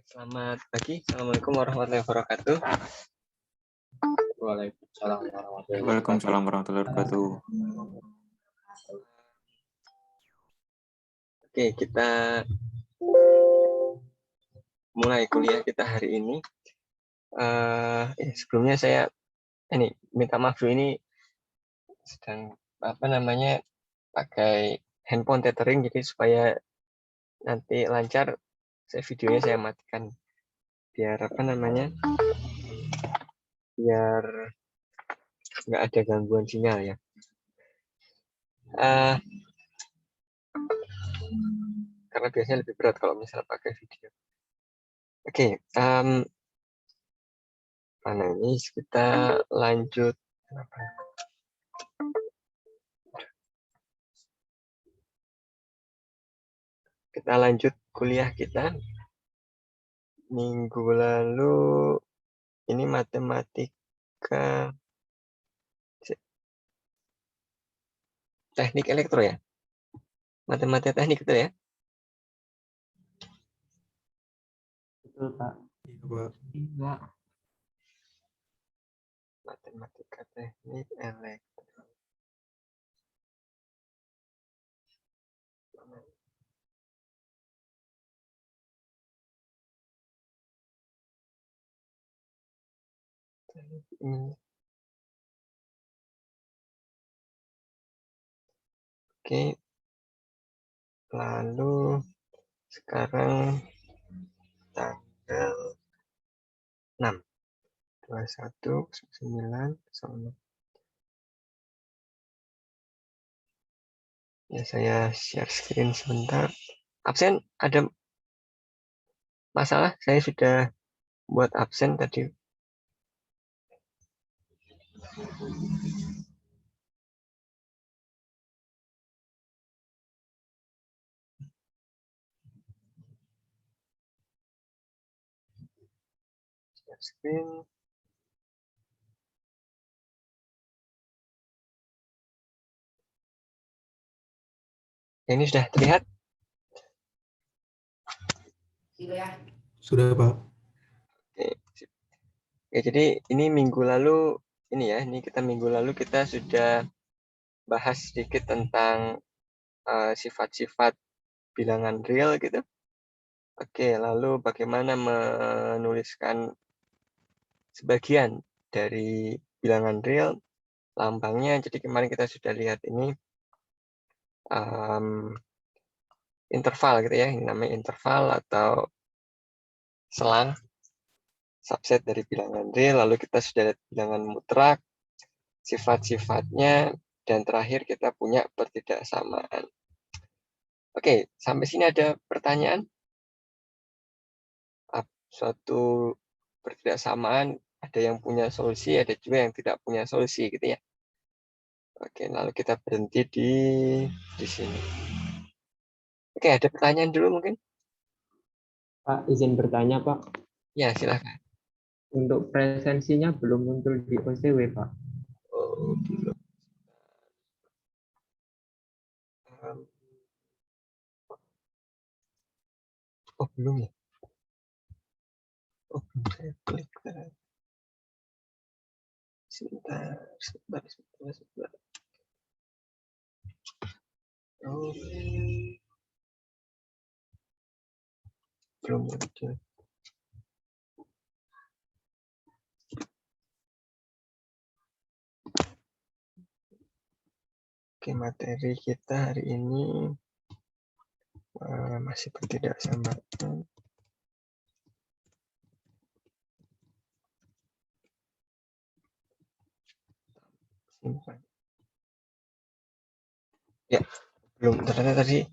Selamat pagi. Assalamualaikum warahmatullahi wabarakatuh. Waalaikumsalam warahmatullahi wabarakatuh. Oke, kita mulai kuliah kita hari ini. Sebelumnya saya minta maaf dulu, ini sedang pakai handphone tethering, jadi supaya nanti lancar videonya saya matikan biar biar nggak ada gangguan sinyal ya. Karena biasanya lebih berat kalau misalnya pakai video. Oke, mana ini kita lanjut. Kita lanjut kuliah kita. Minggu lalu ini matematika teknik elektro ya. Matematika teknik itu ya. Betul, Pak. Iya. Matematika teknik elektro. Oke. Lalu sekarang tanggal 6 21/9. Ya, saya share screen sebentar. Absen ada masalah? Saya sudah buat absen tadi. Share screen. Ini sudah terlihat? Sudah, Pak. Oke. Oke, jadi ini minggu lalu kita minggu lalu kita sudah bahas sedikit tentang sifat-sifat bilangan real gitu. Oke, lalu bagaimana menuliskan sebagian dari bilangan real, lambangnya. Jadi kemarin kita sudah lihat ini interval gitu ya, ini namanya interval atau selang, subset dari bilangan real. Lalu kita sudah lihat bilangan mutlak, sifat-sifatnya, dan terakhir kita punya pertidaksamaan. Oke, sampai sini ada pertanyaan? Suatu pertidaksamaan, ada yang punya solusi, ada juga yang tidak punya solusi gitu ya. Oke, lalu kita berhenti di sini. Oke, ada pertanyaan dulu mungkin? Pak, izin bertanya, Pak. Ya, silakan. Untuk presensinya belum muncul di OCW, Pak. Oh, belum. Oh, belum ya? Oh, belum saya klik. Sebentar. Oh, belum muncul. Oke, materi kita hari ini masih pertidaksamaan. Simpan. Ya, belum. Ternyata tadi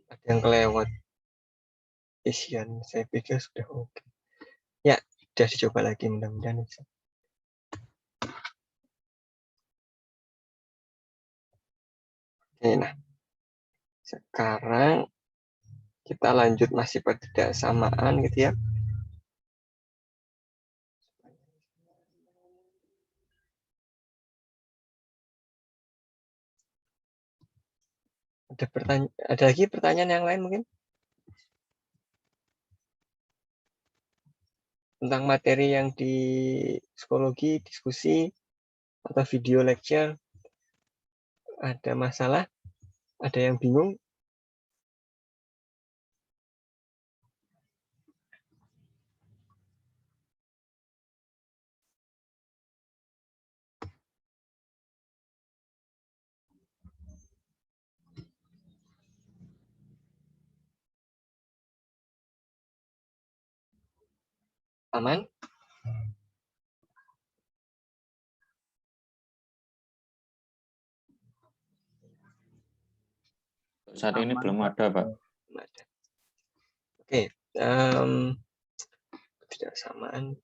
ada yang kelewat. Isian saya pikir sudah oke. Ya, sudah dicoba lagi, mudah-mudahan bisa. Oke, nah sekarang kita lanjut masih pertidaksamaan gitu ya. Ada lagi pertanyaan yang lain mungkin? tentang materi yang di psikologi, diskusi, atau video lecture. Ada masalah? Ada yang bingung? Aman? Saat ini belum ada, Pak. Oke, ketidaksamaan.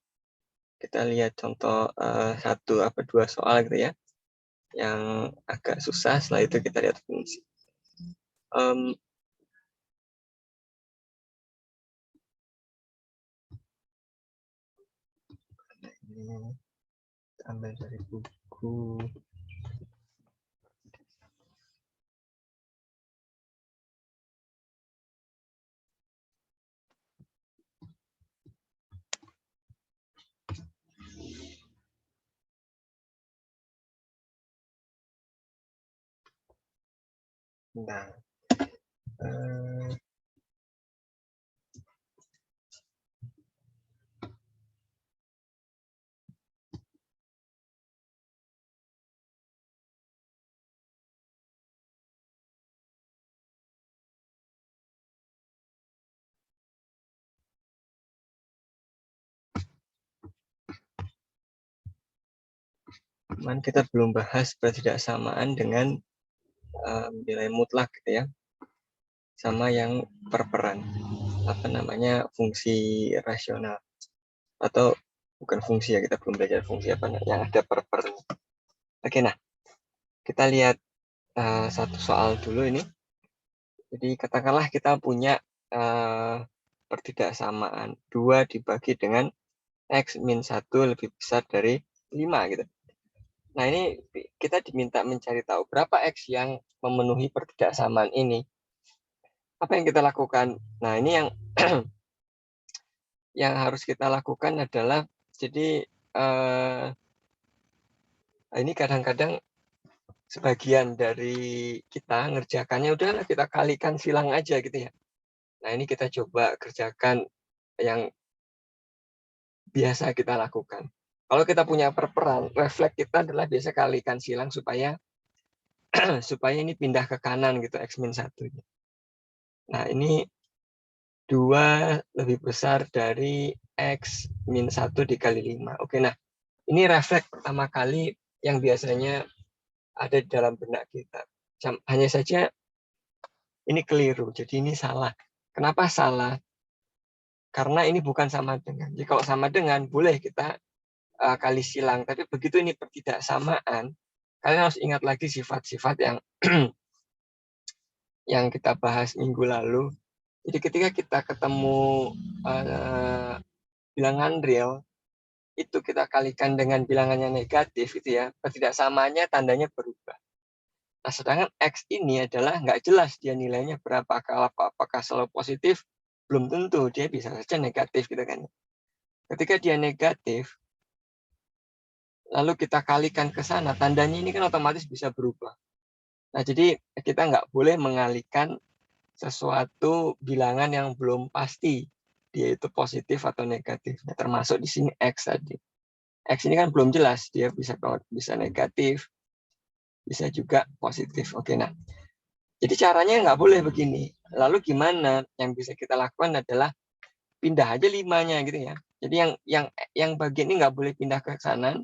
Kita lihat contoh satu apa dua soal gitu ya, yang agak susah. Setelah itu kita lihat fungsi. Ini ambil dari buku. Nah, kita belum bahas ketidaksamaan dengan nilai mutlak gitu ya, sama yang perperan, apa namanya, fungsi rasional, atau bukan fungsi ya, kita belum belajar fungsi apa yang ada perperan. Oke, nah kita lihat satu soal dulu ini. Jadi katakanlah kita punya pertidaksamaan 2 dibagi dengan X min 1 lebih besar dari 5 gitu. Nah, ini kita diminta mencari tahu berapa X yang memenuhi pertidaksamaan ini. Apa yang kita lakukan? Nah, ini yang yang harus kita lakukan adalah, jadi ini kadang-kadang sebagian dari kita ngerjakannya udahlah kita kalikan silang aja gitu ya. Nah, ini kita coba kerjakan yang biasa kita lakukan. Kalau kita punya perperan, refleks kita adalah biasa kalikan silang supaya supaya ini pindah ke kanan gitu, X min 1. Nah, ini 2 lebih besar dari X min 1 dikali 5. Oke, nah ini refleks pertama kali yang biasanya ada di dalam benak kita. Hanya saja ini keliru, jadi ini salah. Kenapa salah? Karena ini bukan sama dengan. Jadi kalau sama dengan, boleh kita kali silang. Tapi begitu ini pertidaksamaan, kalian harus ingat lagi sifat-sifat yang yang kita bahas minggu lalu. Jadi ketika kita ketemu bilangan real, itu kita kalikan dengan bilangannya negatif, itu ya, pertidaksamaannya tandanya berubah. Nah, sedangkan X ini adalah nggak jelas dia nilainya berapa, apakah selalu positif, belum tentu, dia bisa saja negatif gitu kan. Ketika dia negatif, lalu kita kalikan ke sana, tandanya ini kan otomatis bisa berubah. Nah, jadi kita nggak boleh mengalihkan sesuatu bilangan yang belum pasti dia itu positif atau negatif. Nah, termasuk di sini X tadi. X ini kan belum jelas, dia bisa negatif, bisa juga positif. Oke, nah, jadi caranya nggak boleh begini. Lalu gimana? Yang bisa kita lakukan adalah pindah aja 5-nya gitu ya. Jadi yang bagian ini nggak boleh pindah ke kanan,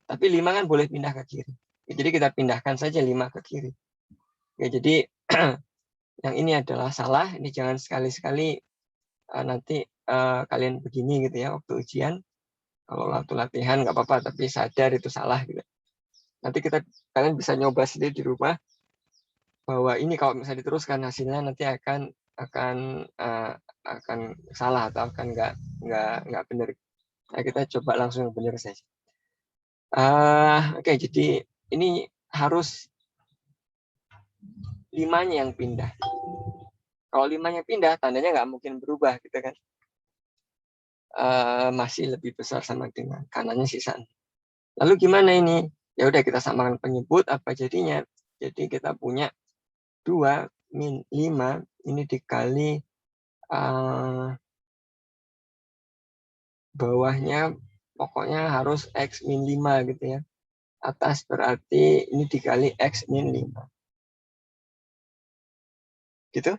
tapi 5 kan boleh pindah ke kiri. Jadi kita pindahkan saja 5 ke kiri. Oke, jadi yang ini adalah salah. Ini jangan sekali-sekali nanti kalian begini gitu ya waktu ujian. Kalau waktu latihan nggak apa-apa, tapi sadar itu salah gitu. Nanti kalian bisa nyoba sendiri di rumah bahwa ini kalau misalnya diteruskan hasilnya nanti akan salah atau akan nggak benar. Nah, kita coba langsung yang benar saja. Oke, jadi ini harus 5-nya yang pindah. Kalau 5-nya pindah, tandanya nggak mungkin berubah gitu kan. masih lebih besar sama dengan kanannya sisa 6. Lalu gimana ini? Ya udah kita samakan penyebut, apa jadinya? Jadi kita punya 2 min 5 ini dikali bawahnya pokoknya harus X min 5 gitu ya. Atas berarti ini dikali X min 5. Gitu?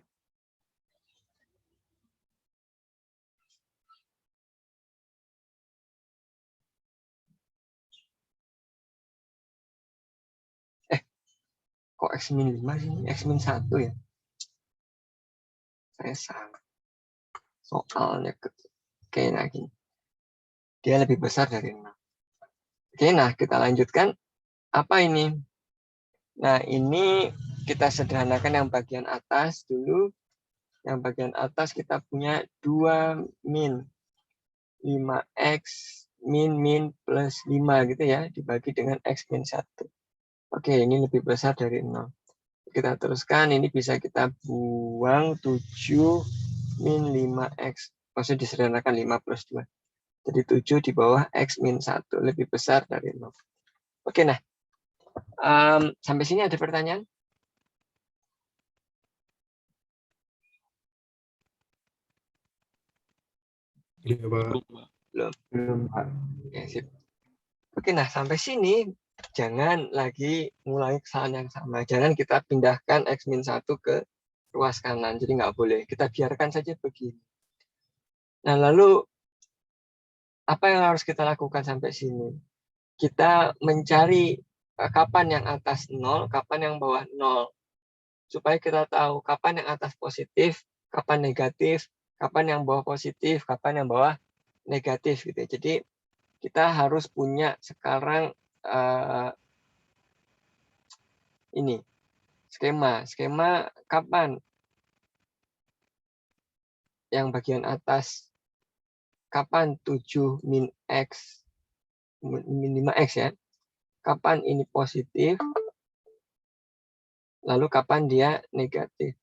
Kok X min 5 sih? X min 1 ya? Saya salah. Soalnya oke, nah gini. Dia lebih besar dari 6. Oke, nah kita lanjutkan. Apa ini? Nah, ini kita sederhanakan yang bagian atas dulu. Yang bagian atas kita punya 2 min 5X min plus 5 gitu ya, dibagi dengan X min 1. Oke, ini lebih besar dari 0. Kita teruskan, ini bisa kita buang 7 min 5X. Maksudnya disederhanakan 5 plus 2. Jadi 7 di bawah X min 1, lebih besar dari 0. Oke, nah. Sampai sini ada pertanyaan? Iya, Pak. Belum, Pak. Oke, sip. Oke, nah sampai sini jangan lagi ngulangi kesalahan yang sama. Jangan kita pindahkan X min 1 ke ruas kanan. Jadi nggak boleh. Kita biarkan saja begini. Nah, lalu apa yang harus kita lakukan sampai sini? Kita mencari kapan yang atas 0, kapan yang bawah 0. Supaya kita tahu kapan yang atas positif, kapan negatif, kapan yang bawah positif, kapan yang bawah negatif gitu. Jadi kita harus punya sekarang ini skema kapan yang bagian atas, kapan 7 min X min 5X ya, kapan ini positif, lalu kapan dia negatif.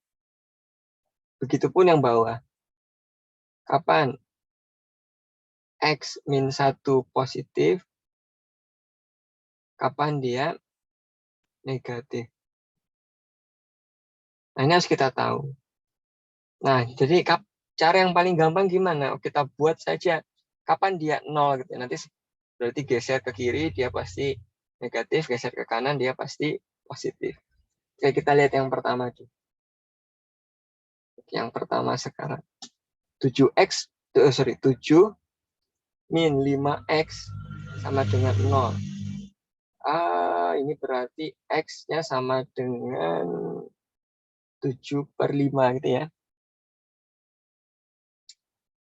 Begitupun yang bawah, kapan X min 1 positif, kapan dia negatif. Nah, ini harus kita tahu. Nah, jadi cara yang paling gampang gimana? Kita buat saja kapan dia 0 gitu. Nanti berarti geser ke kiri dia pasti negatif, geser ke kanan dia pasti positif. Oke, kita lihat yang pertama tuh. Yang pertama sekarang. 7 min 5X sama dengan 0. Ini berarti X-nya sama dengan 7/5 gitu ya.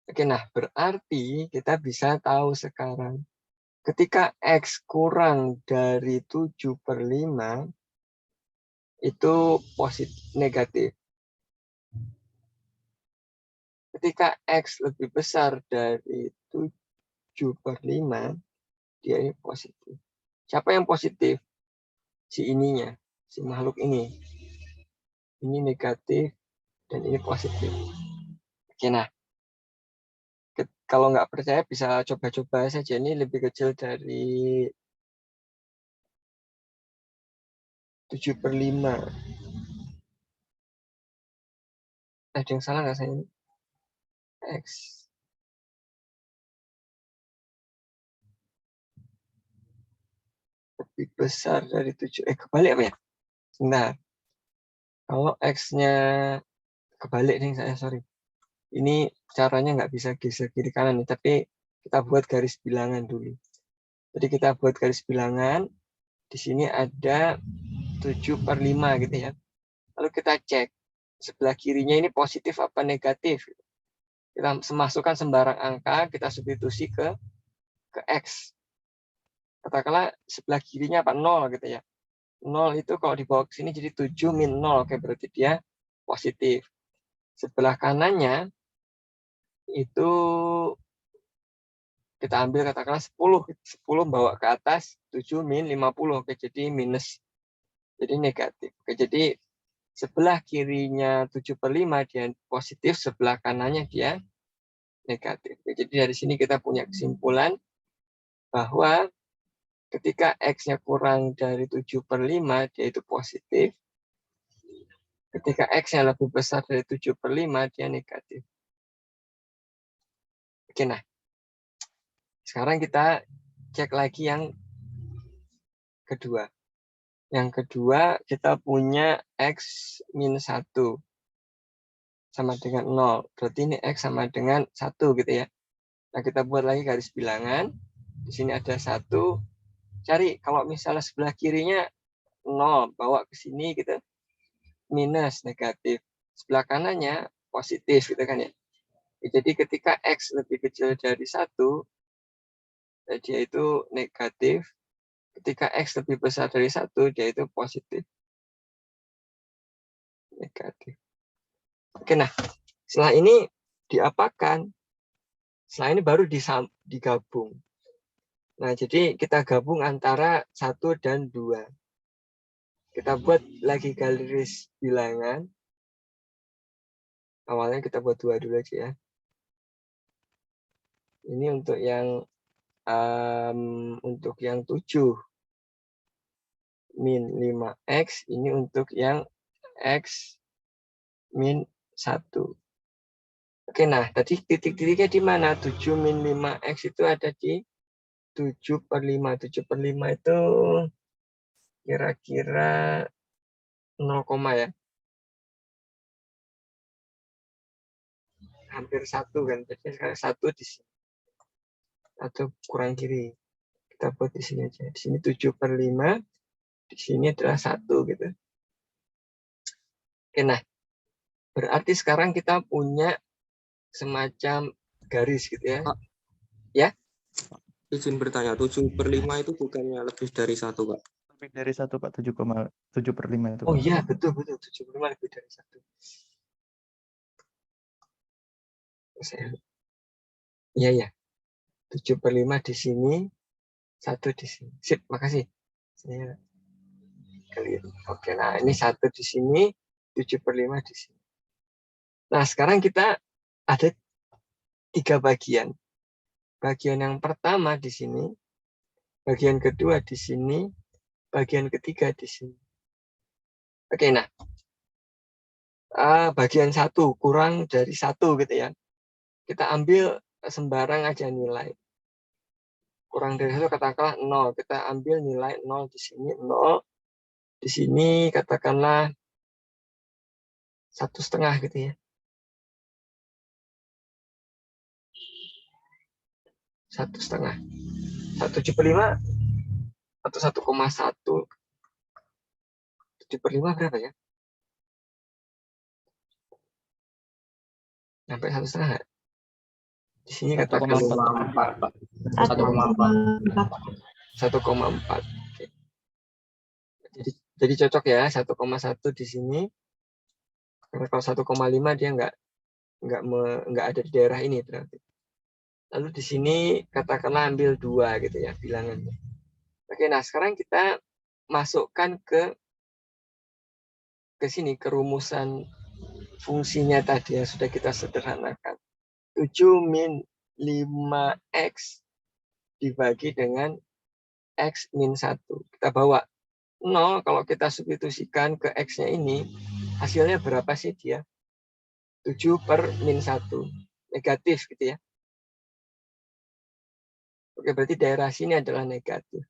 Oke, nah berarti kita bisa tahu sekarang ketika X kurang dari 7/5 itu negatif. Ketika X lebih besar dari 7/5 dia ini positif. Siapa yang positif? Si ininya, si makhluk ini. Ini negatif dan ini positif. Oke, nah kalau nggak percaya bisa coba-coba saja, ini lebih kecil dari 7/5. Ada yang salah nggak saya ini? X lebih besar dari 7. Kebalik apa ya? Sebentar. Kalau X-nya kebalik nih saya, sorry. Ini caranya nggak bisa geser kiri kanan, tapi kita buat garis bilangan dulu. Jadi kita buat garis bilangan. Di sini ada 7/5 gitu ya. Lalu kita cek sebelah kirinya ini positif apa negatif. Kita masukkan sembarang angka, kita substitusi ke X. Katakanlah sebelah kirinya apa 0 gitu ya. 0 itu kalau dibawa ke sini jadi 7 min 0. Oke, berarti dia positif. Sebelah kanannya itu kita ambil katakanlah 10. 10 bawa ke atas 7 min 50. Oke, jadi minus. Jadi negatif. Oke, jadi sebelah kirinya 7/5 dia positif, sebelah kanannya dia negatif. Jadi dari sini kita punya kesimpulan bahwa ketika X-nya kurang dari 7/5, dia itu positif. Ketika X-nya lebih besar dari 7/5, dia negatif. Oke, nah. Sekarang kita cek lagi yang kedua. Yang kedua, kita punya X min 1 sama dengan 0. Berarti ini X sama dengan 1 gitu ya. Nah, kita buat lagi garis bilangan. Di sini ada 1. Cari kalau misalnya sebelah kirinya 0, bawa ke sini gitu. Minus, negatif. Sebelah kanannya positif gitu kan ya. Jadi ketika X lebih kecil dari 1, dia itu negatif. Ketika X lebih besar dari 1, dia itu positif. Negatif. Oke, nah. Setelah ini diapakan? Setelah ini baru digabung. Nah, jadi kita gabung antara 1 dan 2. Kita buat lagi garis bilangan. Awalnya kita buat 2 dulu aja ya. Ini untuk yang 7 min 5X. Ini untuk yang X min 1. Oke, nah tadi titik-titiknya di mana? 7 min 5X itu ada di 7/5. 7/5 itu kira-kira 0, ya. Hampir 1 kan. Jadi sekarang 1 di sini. Atau kurang kiri. Kita buat di sini aja. Di sini 7/5. Di sini adalah 1 gitu. Oke, nah. Berarti sekarang kita punya semacam garis gitu ya. Pak. Ya? Izin bertanya, 7/5 itu bukannya lebih dari 1, Pak? Lebih dari 1, Pak. 7,7/5 itu. Oh iya, betul. 7/5 lebih dari 1. Iya. 7/5 di sini, 1 di sini. Sip, makasih. Saya keliru. Oke, nah ini 1 di sini, 7/5 di sini. Nah, sekarang kita ada 3 bagian. Bagian yang pertama di sini, bagian kedua di sini, bagian ketiga di sini. Oke, nah. Bagian 1 kurang dari 1 gitu ya. Kita ambil sembarang aja nilai. Kurang dari 1 katakanlah 0. Kita ambil nilai 0 di sini, 0. Di sini katakanlah 1,5 gitu ya. 1,5. 1/7/5 atau 1,1. 7/5 berapa ya? Sampai 1,5. Di sini katakan 1,4, Pak. 1,4. Jadi cocok ya 1,1 di sini. Karena kalau 1,5 dia nggak ada di daerah ini berarti. Lalu di sini katakanlah ambil 2 gitu ya bilangannya. Oke, nah sekarang kita masukkan ke sini ke rumusan fungsinya tadi yang sudah kita sederhanakan. 7 min 5X dibagi dengan X min 1. Kita bawa 0, kalau kita substitusikan ke X-nya ini, hasilnya berapa sih dia? 7/-1. Negatif gitu ya. Oke, berarti daerah sini adalah negatif.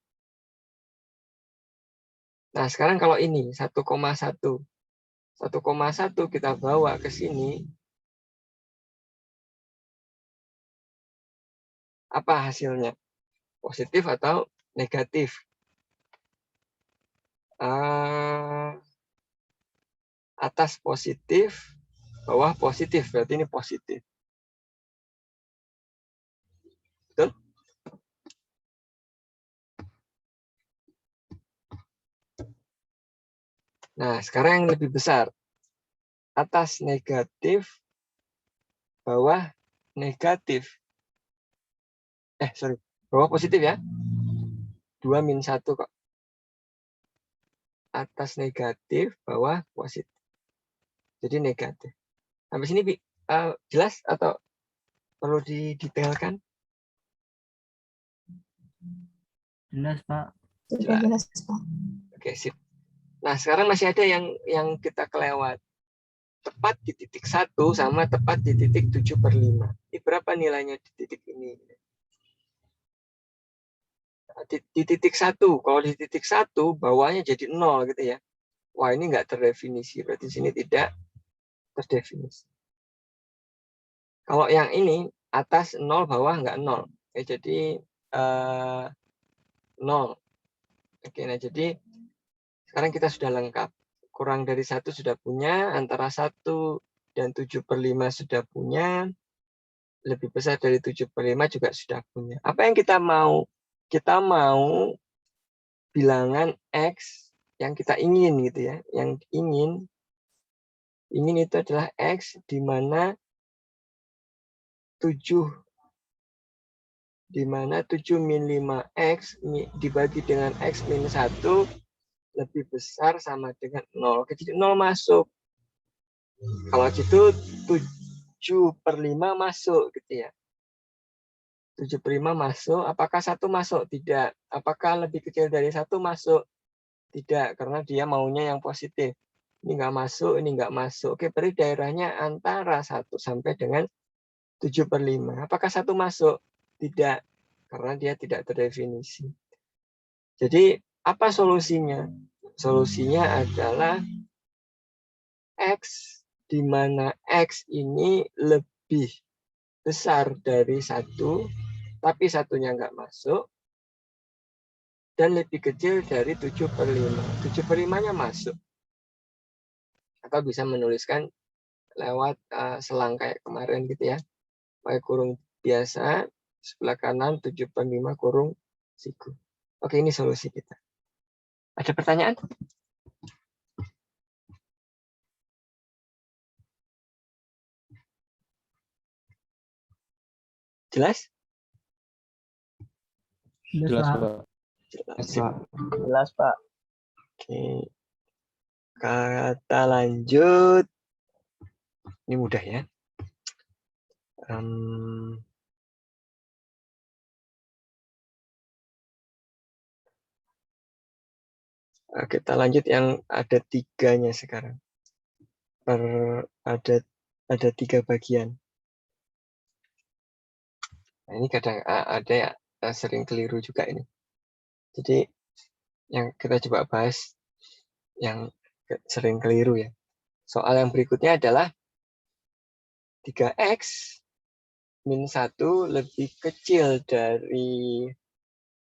Nah, sekarang kalau ini 1,1. 1,1 kita bawa ke sini. Apa hasilnya? Positif atau negatif? Atas positif, bawah positif. Berarti ini positif. Betul? Nah, sekarang yang lebih besar. Atas negatif, bawah negatif. Bawah positif ya. 2 min 1 kok. Atas negatif, bawah positif. Jadi negatif. Sampai sini jelas atau Perlu didetailkan? Jelas, Pak. Sudah jelas, Pak. Oke, sip. Nah, sekarang masih ada yang kita kelewat. Tepat di titik 1 sama tepat di titik 7/5. Ini berapa nilainya di titik ini? Di titik 1. Kalau di titik 1, bawahnya jadi 0 gitu ya. Wah, ini nggak terdefinisi. Berarti sini tidak terdefinisi. Kalau yang ini, atas 0, bawah nggak 0. Oke, jadi 0. Oke, nah jadi sekarang kita sudah lengkap. Kurang dari 1 sudah punya, antara 1 dan 7/5 sudah punya, lebih besar dari 7/5 juga sudah punya. Apa yang kita mau? Kita mau bilangan X yang kita ingin gitu ya. Yang ingin itu adalah X di mana 7 min 5X dibagi dengan X min 1 lebih besar sama dengan 0. Jadi 0 masuk. Kalau gitu 7/5 masuk gitu ya. 7/5 masuk. Apakah 1 masuk? Tidak. Apakah lebih kecil dari 1 masuk? Tidak, karena dia maunya yang positif. Ini nggak masuk, ini nggak masuk. Oke, berarti daerahnya antara 1 sampai dengan 7/5. Apakah 1 masuk? Tidak, karena dia tidak terdefinisi. Jadi, apa solusinya? Solusinya adalah X, di mana X ini lebih besar dari 1, tapi 1-nya nggak masuk, dan lebih kecil dari 7/5. 7/5-nya masuk. Atau bisa menuliskan lewat selang kayak kemarin gitu ya. Pakai kurung biasa, sebelah kanan 7/5 kurung siku. Oke, ini solusi kita. Ada pertanyaan? Jelas? Jelas, Pak. Pak. Jelas, Pak. Jelas, Pak. Oke. Kata lanjut. Ini mudah ya. Kita lanjut yang ada 3-nya sekarang. Ada 3 bagian. Nah, ini kadang ada ya sering keliru juga ini. Jadi yang kita coba bahas yang sering keliru ya. Soal yang berikutnya adalah 3X min 1 lebih kecil dari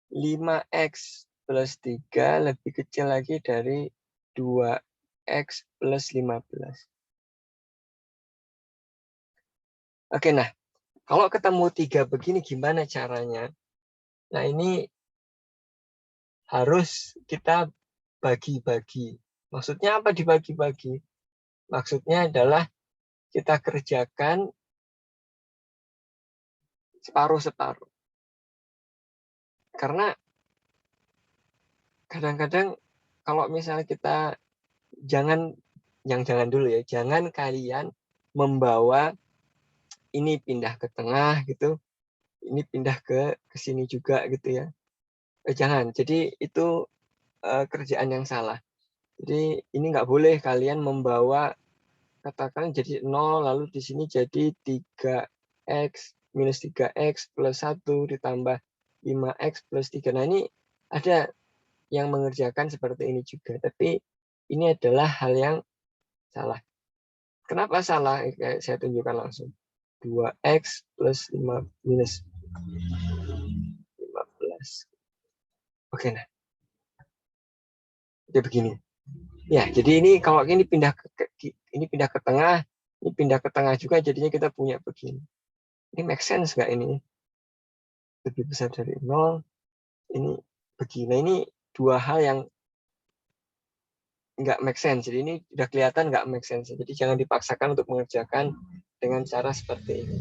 5X plus 3 lebih kecil lagi dari 2X plus 15. Oke, nah kalau ketemu 3 begini gimana caranya? Nah ini harus kita bagi-bagi. Maksudnya apa dibagi-bagi? Maksudnya adalah kita kerjakan separuh-separuh. Karena kadang-kadang kalau misalnya kita jangan dulu ya, jangan kalian membawa ini pindah ke tengah gitu, ini pindah ke sini juga gitu ya. Jangan, jadi itu kerjaan yang salah. Jadi ini nggak boleh kalian membawa katakan jadi 0 lalu di sini jadi 3x minus 3x plus 1 ditambah 5x plus 3. Nah ini ada yang mengerjakan seperti ini juga, tapi ini adalah hal yang salah. Kenapa salah? Saya tunjukkan langsung. 2x plus 5 minus 15. Oke, nah. Jadi begini. Ya, jadi ini kalau ini pindah ke tengah, ini pindah ke tengah juga, jadinya kita punya begini. Ini make sense nggak ini? Lebih besar dari 0, ini begini. Ini dua hal yang nggak make sense. Jadi ini udah kelihatan nggak make sense. Jadi jangan dipaksakan untuk mengerjakan dengan cara seperti ini.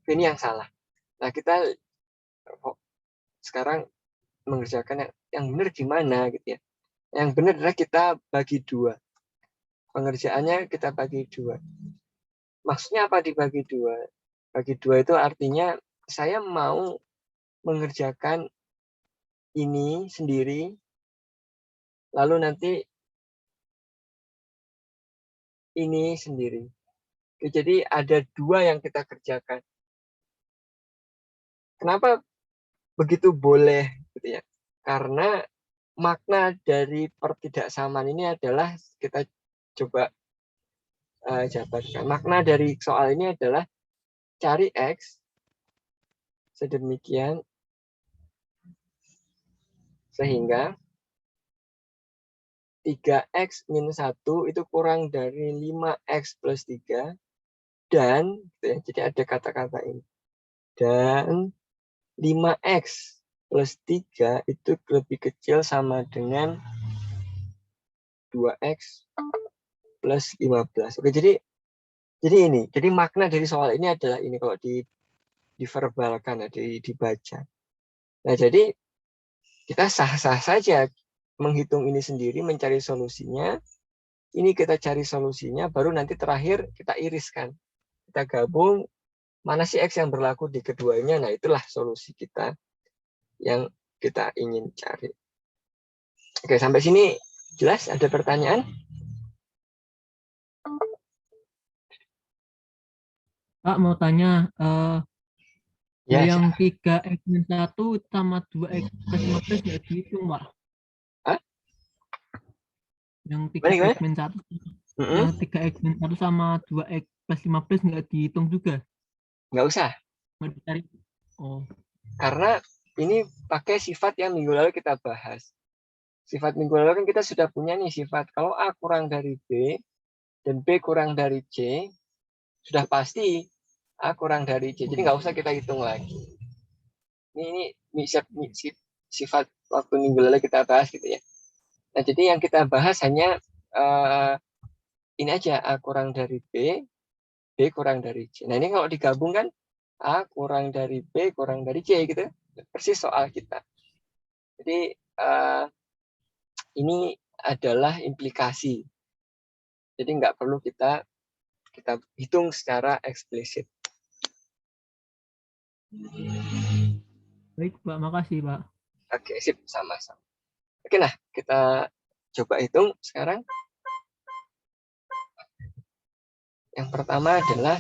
Ini yang salah. Nah, kita sekarang mengerjakan yang benar gimana gitu ya. Yang benar adalah kita bagi 2. Pengerjaannya kita bagi 2. Maksudnya apa dibagi 2? Bagi 2 itu artinya saya mau mengerjakan ini sendiri, lalu nanti ini sendiri. Jadi ada 2 yang kita kerjakan. Kenapa begitu boleh gitu ya? Karena makna dari pertidaksamaan ini adalah kita coba jabarkan. Makna dari soal ini adalah cari X sedemikian sehingga 3X minus 1 itu kurang dari 5X plus 3 dan gitu ya, jadi ada kata-kata ini. Dan 5X plus 3 itu lebih kecil sama dengan 2X plus 15. Oke, jadi ini. Jadi makna dari soal ini adalah ini kalau diverbalkan, dibaca. Nah, jadi kita sah-sah saja menghitung ini sendiri, mencari solusinya. Ini kita cari solusinya, baru nanti terakhir kita iriskan. Kita gabung, mana sih X yang berlaku di keduanya. Nah, itulah solusi kita yang kita ingin cari. Oke, sampai sini jelas? Ada pertanyaan? Pak mau tanya, Ya, yang 3X min 1 sama 2X plus 15 nggak dihitung, Pak? Hah? Yang Gimana? 3X min 1 Mm-mm. yang 3X min 1 sama 2X plus 15 nggak dihitung juga? Nggak usah. Mau dicari? Oh, Karena ini pakai sifat yang minggu lalu kita bahas. Sifat minggu lalu kan kita sudah punya nih sifat. Kalau A kurang dari B dan B kurang dari C, sudah pasti A kurang dari C. Jadi nggak usah kita hitung lagi. Ini sifat waktu minggu lalu kita bahas gitu ya. Nah, jadi yang kita bahas hanya ini aja, A kurang dari B, B kurang dari C. Nah, ini kalau digabungkan A kurang dari B kurang dari C gitu. Persis soal kita. Jadi ini adalah implikasi. Jadi nggak perlu kita hitung secara eksplisit. baik Pak, makasih Pak. Oke, sip, sama-sama. Oke, nah kita coba hitung sekarang. Yang pertama adalah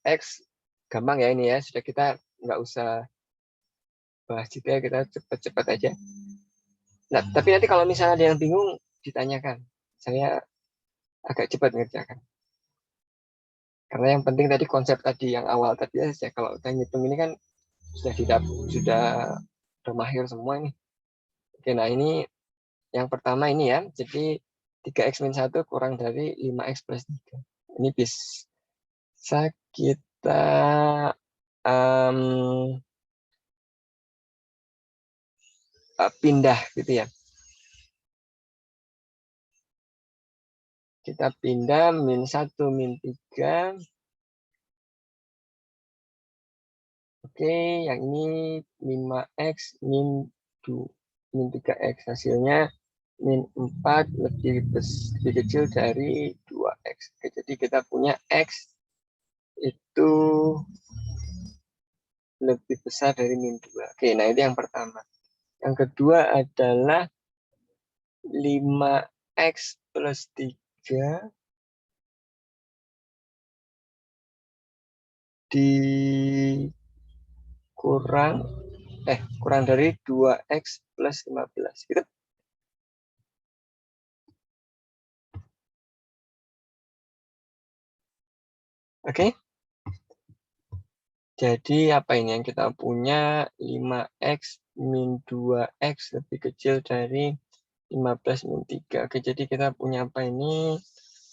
X gampang ya ini ya, sudah kita nggak usah bahas detail, kita cepat-cepat aja. Nah, tapi nanti kalau misalnya ada yang bingung, ditanyakan. Saya agak cepat ngerjakan. Karena yang penting tadi konsep tadi yang awal tadi ya, kalau kita ngitung ini kan sudah mahir semua ini. Oke, nah ini yang pertama ini ya. Jadi 3X min 1 kurang dari 5X plus 3. Ini bisa kita pindah gitu ya. Kita pindah min 1 min 3. Oke, yang ini 5X min 3X. Hasilnya min 4 lebih kecil dari 2X. Oke, jadi kita punya X itu lebih besar dari min 2. Oke, nah itu yang pertama. Yang kedua adalah 5X plus 3 kurang dari 2X plus 15. Gitu. Oke. Jadi apa ini yang kita punya? 5X min 2X lebih kecil dari 15 min 3. Oke, jadi kita punya apa ini?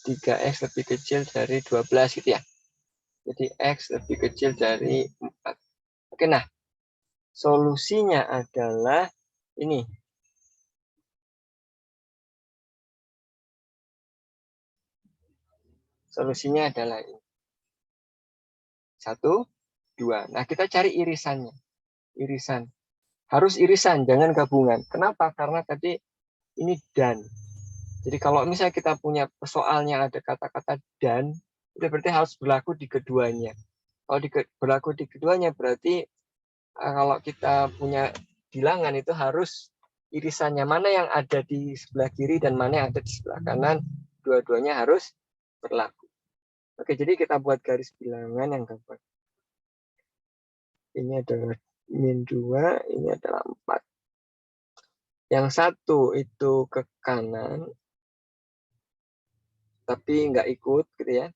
3X lebih kecil dari 12 gitu ya. Jadi X lebih kecil dari 4. Oke, nah solusinya adalah ini. Solusinya adalah ini. 1, 2. Nah, kita cari irisannya. Irisan. Harus irisan, jangan gabungan. Kenapa? Karena tadi ini dan. Jadi kalau misalnya kita punya soalnya ada kata-kata dan, itu berarti harus berlaku di keduanya. Kalau berlaku di keduanya berarti kalau kita punya bilangan itu harus irisannya mana yang ada di sebelah kiri dan mana yang ada di sebelah kanan, dua-duanya harus berlaku. Oke, jadi kita buat garis bilangan yang gampang. Ini adalah min 2, ini adalah 4. Yang satu itu ke kanan, tapi nggak ikut, gitu ya.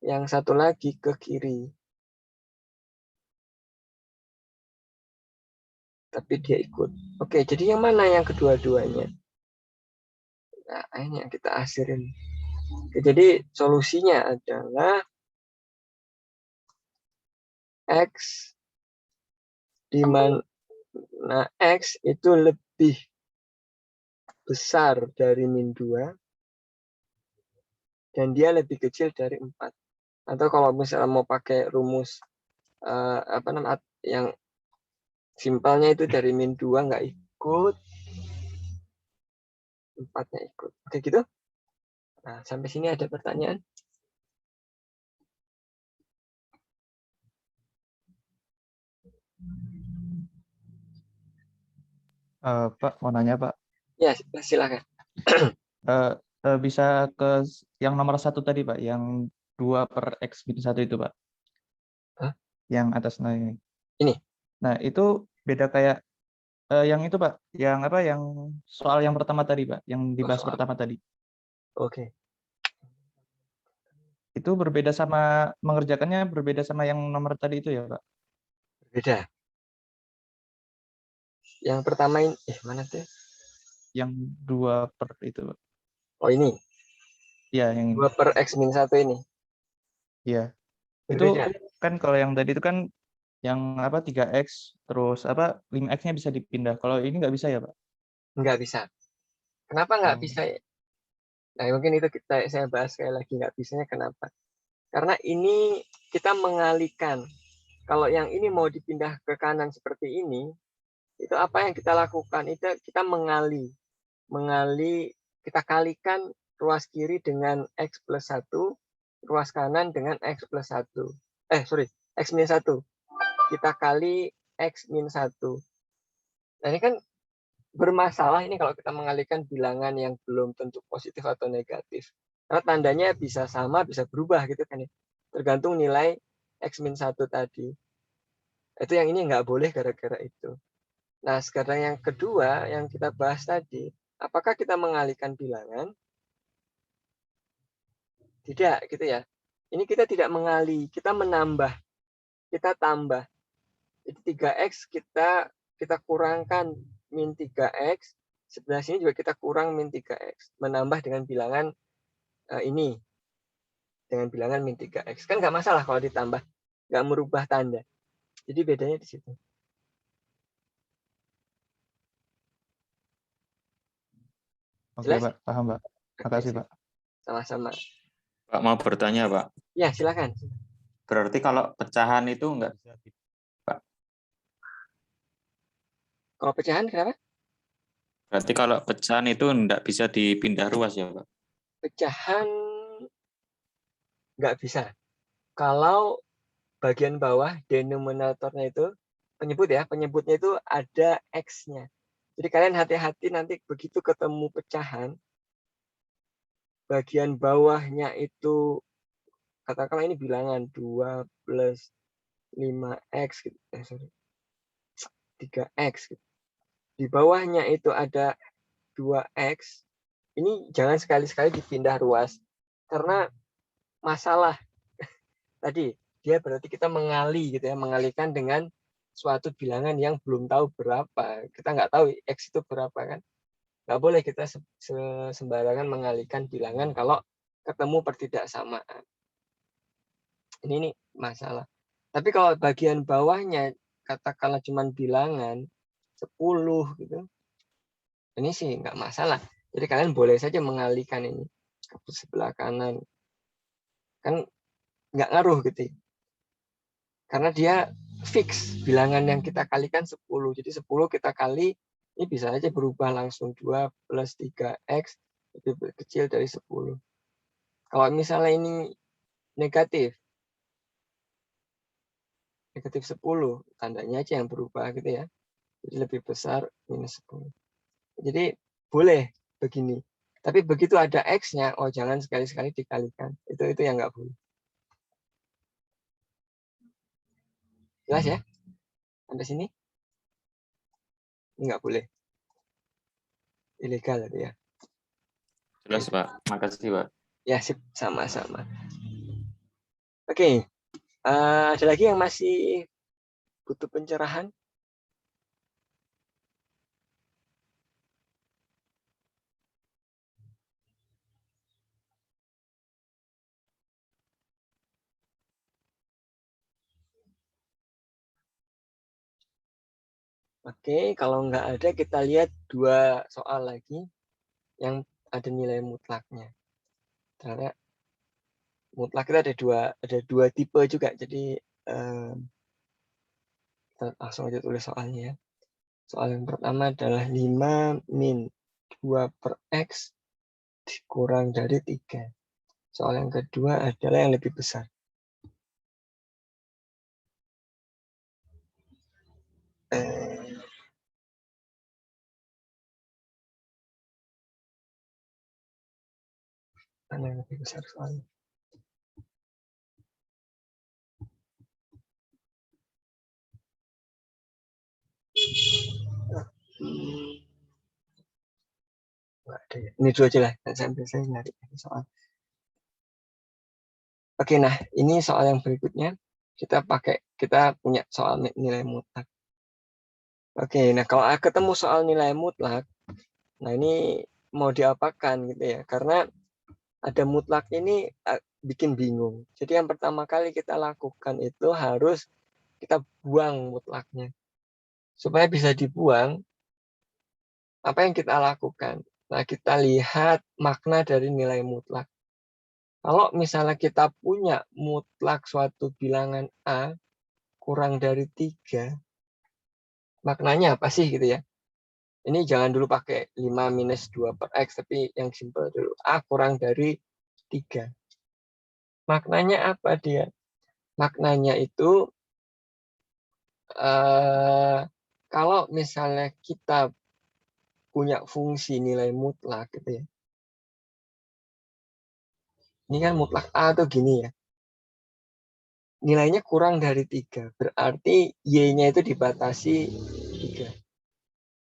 Yang satu lagi ke kiri, tapi dia ikut. Oke, jadi yang mana yang kedua-duanya? Nah, ini yang kita akhirin. Oke, jadi solusinya adalah X di mana X itu lebih besar dari min 2 dan dia lebih kecil dari 4. Atau kalau misalnya mau pakai rumus yang simpelnya itu dari min 2 nggak ikut, 4-nya ikut. Oke gitu. Nah, sampai sini ada pertanyaan? Pak, mau nanya Pak. Ya, silakan. Bisa ke yang nomor 1 tadi Pak, yang 2/x-1 itu Pak. Hah? Yang atas ini. Ini? Nah, itu beda kayak yang itu Pak, yang apa, yang soal yang pertama tadi Pak, yang dibahas pertama tadi. Oke. Itu berbeda sama, mengerjakannya berbeda sama yang nomor tadi itu ya Pak? Berbeda. Yang pertama ini, mana tuh? Yang 2 per itu Pak. Oh ini? Iya, yang 2/x-1 ini? Iya. Berbeda. Itu kan kalau yang tadi itu kan yang apa 3x terus apa 5x-nya bisa dipindah. Kalau ini nggak bisa ya Pak? Nggak bisa. Kenapa nggak Oh. bisa? Nah mungkin itu saya bahas sekali lagi nggak bisanya kenapa. Karena ini kita mengalihkan. Kalau yang ini mau dipindah ke kanan seperti ini, itu apa yang kita lakukan? Itu kita mengali, kita kalikan ruas kiri dengan x plus 1, ruas kanan dengan x plus 1. X min 1. Kita kali x min 1. Nah ini kan bermasalah ini kalau kita mengalihkan bilangan yang belum tentu positif atau negatif. Karena tandanya bisa sama, bisa berubah gitu kan ya. Tergantung nilai x min 1 tadi. Itu yang ini nggak boleh gara-gara itu. Nah, sekarang yang kedua yang kita bahas tadi, apakah kita mengalihkan bilangan? Tidak, gitu ya. Ini kita tidak mengalih, kita menambah, kita tambah. Jadi 3x kita kurangkan min 3x, sebelah sini juga kita kurang min 3x, menambah dengan bilangan ini, dengan bilangan min 3x. Kan nggak masalah kalau ditambah, nggak merubah tanda. Jadi bedanya di situ. Oke Jelas? Pak, paham Pak. Makasih Pak. Sama-sama. Pak mau bertanya Pak. Ya silakan. Berarti kalau pecahan itu nggak bisa Pak. Kalau pecahan kenapa? Berarti kalau pecahan itu nggak bisa dipindah ruas ya Pak? Pecahan nggak bisa. Kalau bagian bawah denominatornya itu penyebutnya itu ada X-nya. Jadi kalian hati-hati nanti begitu ketemu pecahan, bagian bawahnya itu katakanlah ini bilangan 2 plus 5x gitu. 3x gitu. Di bawahnya itu ada 2x. Ini jangan sekali-sekali dipindah ruas karena masalah tadi dia berarti kita mengali gitu ya, mengalihkan dengan suatu bilangan yang belum tahu berapa. Kita nggak tahu x itu berapa kan. Nggak boleh kita sembarangan mengalihkan bilangan kalau ketemu pertidaksamaan. Ini masalah. Tapi kalau bagian bawahnya katakanlah cuma bilangan 10 gitu. Ini sih nggak masalah. Jadi kalian boleh saja mengalihkan ini ke sebelah kanan. Kan nggak ngaruh gitu. Karena dia fix bilangan yang kita kalikan 10. Jadi 10 kita kali ini bisa aja berubah langsung 2 plus 3x lebih kecil dari 10. Kalau misalnya ini negatif. Negatif 10, tandanya aja yang berubah gitu ya. Jadi lebih besar minus 10. Jadi boleh begini. Tapi begitu ada X-nya, oh jangan sekali-sekali dikalikan. Itu yang nggak boleh. Jelas ya? Sampai sini? Nggak boleh. Ilegal itu ya. Jelas, Pak. Makasih, Pak. Ya, sip. Sama-sama. Oke. Ada lagi yang masih butuh pencerahan? Oke, kalau nggak ada kita lihat 2 soal lagi yang ada nilai mutlaknya. Karena mutlak itu ada dua tipe juga. Jadi kita langsung aja tulis soalnya ya. Soal yang pertama adalah 5 min 2 per X dikurang dari 3. Soal yang kedua adalah yang lebih besar. Mana yang lebih besar soalnya? Nggak ada ya. Ini dulu aja lah. Sampai saya nyari soal. Oke, nah ini soal yang berikutnya. Kita punya soal nilai mutlak. Oke, nah kalau ketemu soal nilai mutlak, nah ini mau diapakan gitu ya? Karena ada mutlak ini bikin bingung. Jadi yang pertama kali kita lakukan itu harus kita buang mutlaknya. Supaya bisa dibuang, apa yang kita lakukan? Nah, kita lihat makna dari nilai mutlak. Kalau misalnya kita punya mutlak suatu bilangan A kurang dari 3, maknanya apa sih gitu ya? Ini jangan dulu pakai 5 minus 2 per X, tapi yang simpel dulu. A kurang dari 3. Maknanya apa dia? Maknanya itu, kalau misalnya kita punya fungsi nilai mutlak gitu ya. Ini kan mutlak A tuh gini ya. Nilainya kurang dari 3. Berarti Y-nya itu dibatasi 3.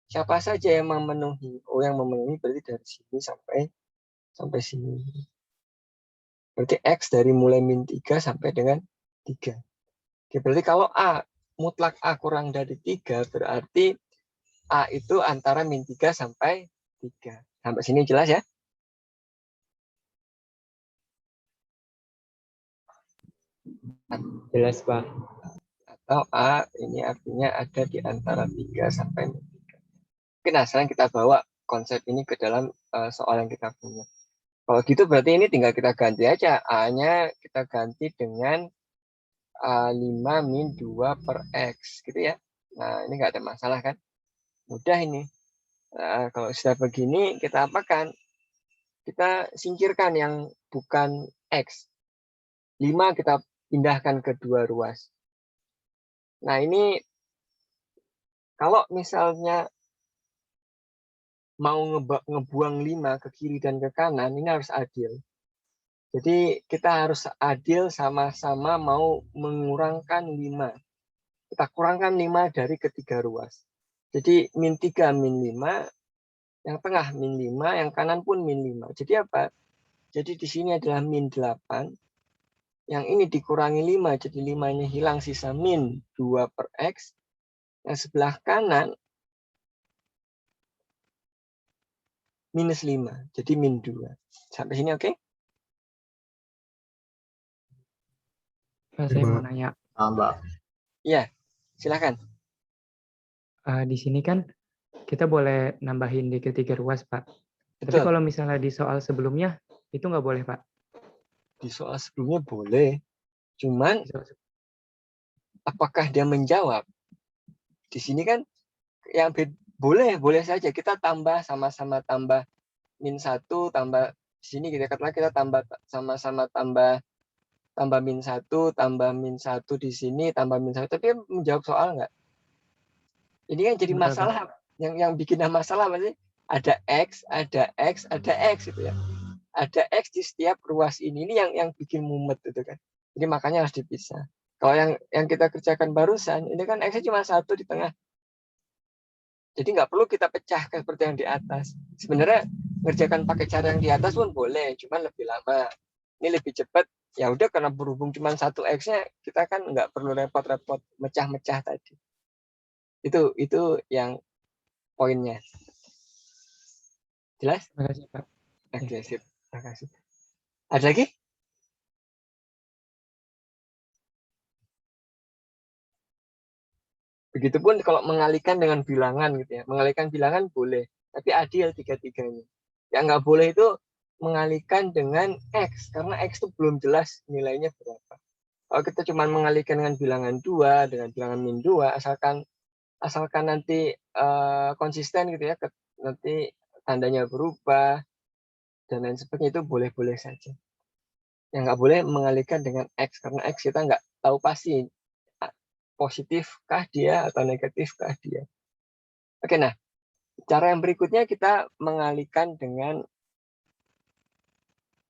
Siapa saja yang memenuhi? Oh, yang memenuhi berarti dari sini sampai sini. Berarti X dari mulai min 3 sampai dengan 3. Oke, berarti kalau A, mutlak A kurang dari 3, berarti A itu antara min 3 sampai 3. Sampai sini jelas ya? Jelas, Pak. Atau A ini artinya ada di antara 3 sampai min 3. Oke, nah sekarang kita bawa konsep ini ke dalam soal yang kita punya. Kalau gitu berarti ini tinggal kita ganti aja. A-nya kita ganti dengan 5 min 2 per X. Gitu ya. Nah, ini nggak ada masalah kan? Mudah ini. Nah, kalau sudah begini, kita apakan? Kita singkirkan yang bukan X. 5 kita pindahkan ke 2 ruas. Nah, ini kalau misalnya mau ngebuang 5 ke kiri dan ke kanan, ini harus adil. Jadi kita harus adil sama-sama mau mengurangkan 5. Kita kurangkan 5 dari ketiga ruas. Jadi min 3 min 5, yang tengah min 5, yang kanan pun min 5. Jadi apa? Jadi di sini adalah min 8. Yang ini dikurangi 5, jadi 5-nya hilang, sisa min 2 per X. Yang sebelah kanan minus 5, jadi min 2. Sampai sini oke? Pak, saya mau nanya. Mbak. Iya, silakan. Di sini kan kita boleh nambahin di ketiga ruas, Pak. Tapi Betul. kalau misalnya di soal sebelumnya, itu nggak boleh, Pak. Di soal sebelumnya boleh. Cuman, Di soal apakah dia menjawab? Di sini kan yang boleh saja. Kita tambah, sama-sama tambah min 1, tambah di sini kita katakan kita tambah sama-sama tambah tambah min 1, tambah min 1 di sini, tambah min 1. Tapi menjawab soal nggak? Ini kan jadi Enggak, Pak. masalah. Yang bikin masalah masih ada X, ada X, ada X gitu ya. Ada X di setiap ruas ini. Ini yang bikin mumet itu kan. Jadi makanya harus dipisah. Kalau yang kita kerjakan barusan, ini kan X-nya cuma 1 di tengah. Jadi nggak perlu kita pecah seperti yang di atas. Sebenarnya ngerjakan pakai cara yang di atas pun boleh, cuma lebih lama. Ini lebih cepat. Ya udah, karena berhubung cuma 1 X-nya, kita kan nggak perlu repot-repot mecah-mecah tadi. Itu yang poinnya. Jelas? Terima kasih, Pak. Oke, sip. Terima kasih. Ada lagi? Begitupun kalau mengalihkan dengan bilangan gitu ya. Mengalihkan bilangan boleh, tapi adil tiga-tiganya. Yang nggak boleh itu mengalihkan dengan X, karena X itu belum jelas nilainya berapa. Kalau kita cuma mengalihkan dengan bilangan 2, dengan bilangan min 2, asalkan nanti konsisten gitu ya, nanti tandanya berubah, dan lain sebagainya, itu boleh-boleh saja. Yang nggak boleh mengalihkan dengan X, karena X kita nggak tahu pasti positifkah dia atau negatifkah dia. Oke, nah, cara yang berikutnya kita mengalihkan dengan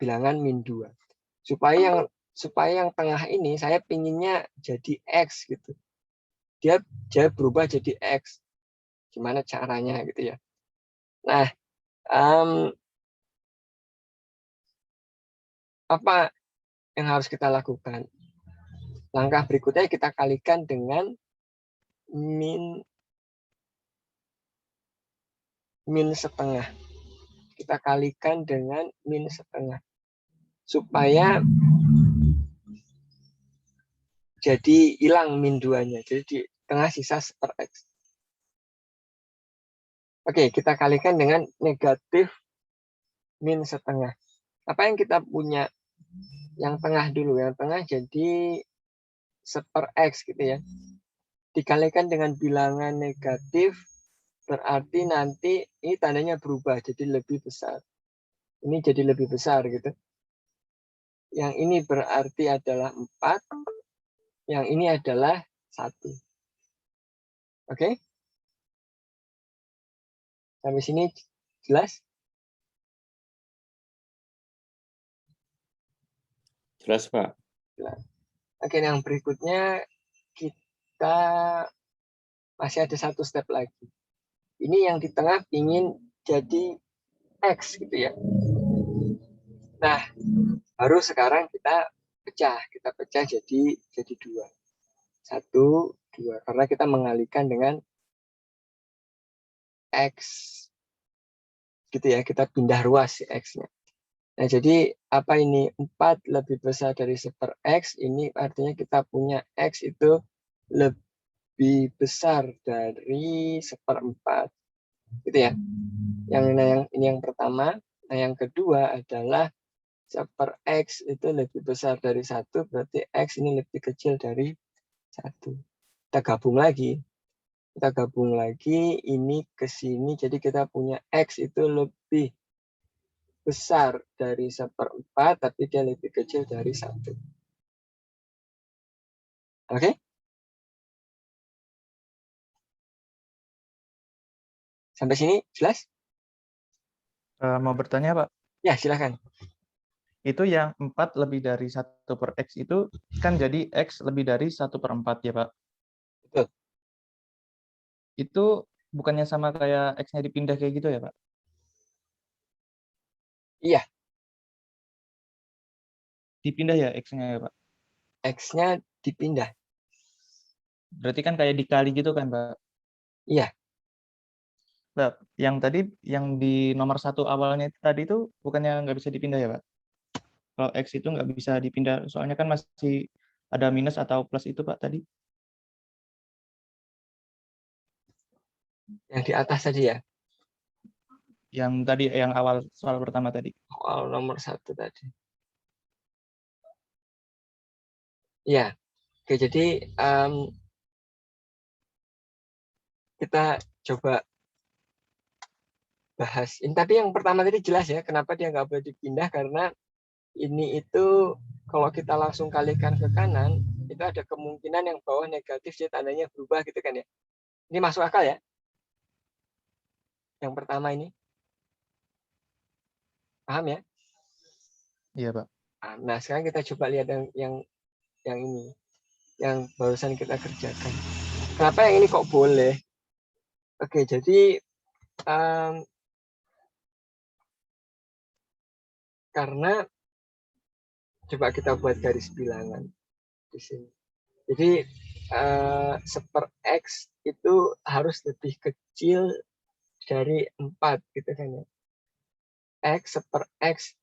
bilangan min 2. Supaya yang tengah ini saya pinginnya jadi X gitu. Dia berubah jadi X. Gimana caranya gitu ya. Nah, apa yang harus kita lakukan? Langkah berikutnya kita kalikan dengan min setengah. Kita kalikan dengan min setengah. Supaya jadi hilang min 2-nya. Jadi di tengah sisa per X. Oke, kita kalikan dengan negatif min setengah. Apa yang kita punya? Yang tengah dulu. Yang tengah jadi per X gitu ya. Dikalikan dengan bilangan negatif, berarti nanti ini tandanya berubah jadi lebih besar. Ini jadi lebih besar gitu. Yang ini berarti adalah 4. Yang ini adalah 1. Oke? Sampai sini jelas? Jelas, Pak. Jelas. Oke, yang berikutnya kita masih ada 1 step lagi. Ini yang di tengah ingin jadi X gitu ya. Nah, baru sekarang kita pecah jadi 2. 1, 2. Karena kita mengalihkan dengan X gitu ya, kita pindah ruas X-nya. Nah, jadi apa ini? 4 lebih besar dari per X, ini artinya kita punya X itu lebih besar dari 1/4. Gitu ya. Ini yang pertama. Nah, yang kedua adalah per X itu lebih besar dari 1, berarti X ini lebih kecil dari 1. Kita gabung lagi. Ini ke sini, jadi kita punya X itu lebih besar dari 1/4, tapi dia lebih kecil dari 1. Oke? Sampai sini jelas? Mau bertanya, Pak? Ya, silakan. Itu yang 4 lebih dari 1 per X itu kan jadi X lebih dari 1/4 ya, Pak? Betul. Itu bukannya sama kayak X-nya dipindah kayak gitu ya, Pak? Iya. Dipindah ya X-nya ya, Pak? X-nya dipindah. Berarti kan kayak dikali gitu kan, Pak? Iya. Nah, yang tadi, yang di nomor 1 awalnya tadi itu bukannya nggak bisa dipindah ya, Pak? Kalau X itu nggak bisa dipindah, soalnya kan masih ada minus atau plus itu, Pak, tadi. Yang di atas tadi ya? Yang tadi, yang awal soal pertama tadi. Soal nomor 1 tadi. Ya. Oke, jadi kita coba bahas. Ini tadi yang pertama tadi jelas ya, kenapa dia nggak boleh dipindah, karena ini itu kalau kita langsung kalikan ke kanan, itu ada kemungkinan yang bawah negatif jadi tandanya berubah gitu kan ya. Ini masuk akal ya? Yang pertama ini. Paham ya? Iya, Pak. Nah, sekarang kita coba lihat yang ini, yang barusan kita kerjakan. Kenapa yang ini kok boleh? Oke, jadi karena coba kita buat garis bilangan di sini. Jadi seper X itu harus lebih kecil dari 4 gitu kan ya. X seper X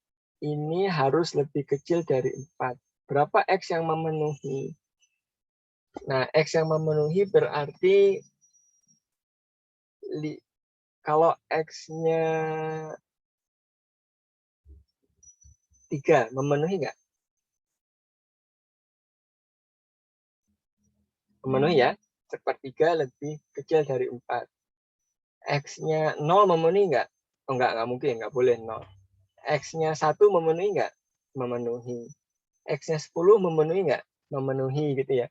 ini harus lebih kecil dari 4. Berapa X yang memenuhi? Nah, X yang memenuhi berarti kalau X-nya 3, memenuhi nggak? Memenuhi ya. Sepertiga lebih kecil dari 4. X-nya 0 memenuhi nggak? Oh, nggak mungkin, nggak boleh 0. X-nya 1 memenuhi nggak? Memenuhi. X-nya 10 memenuhi nggak? Memenuhi gitu ya.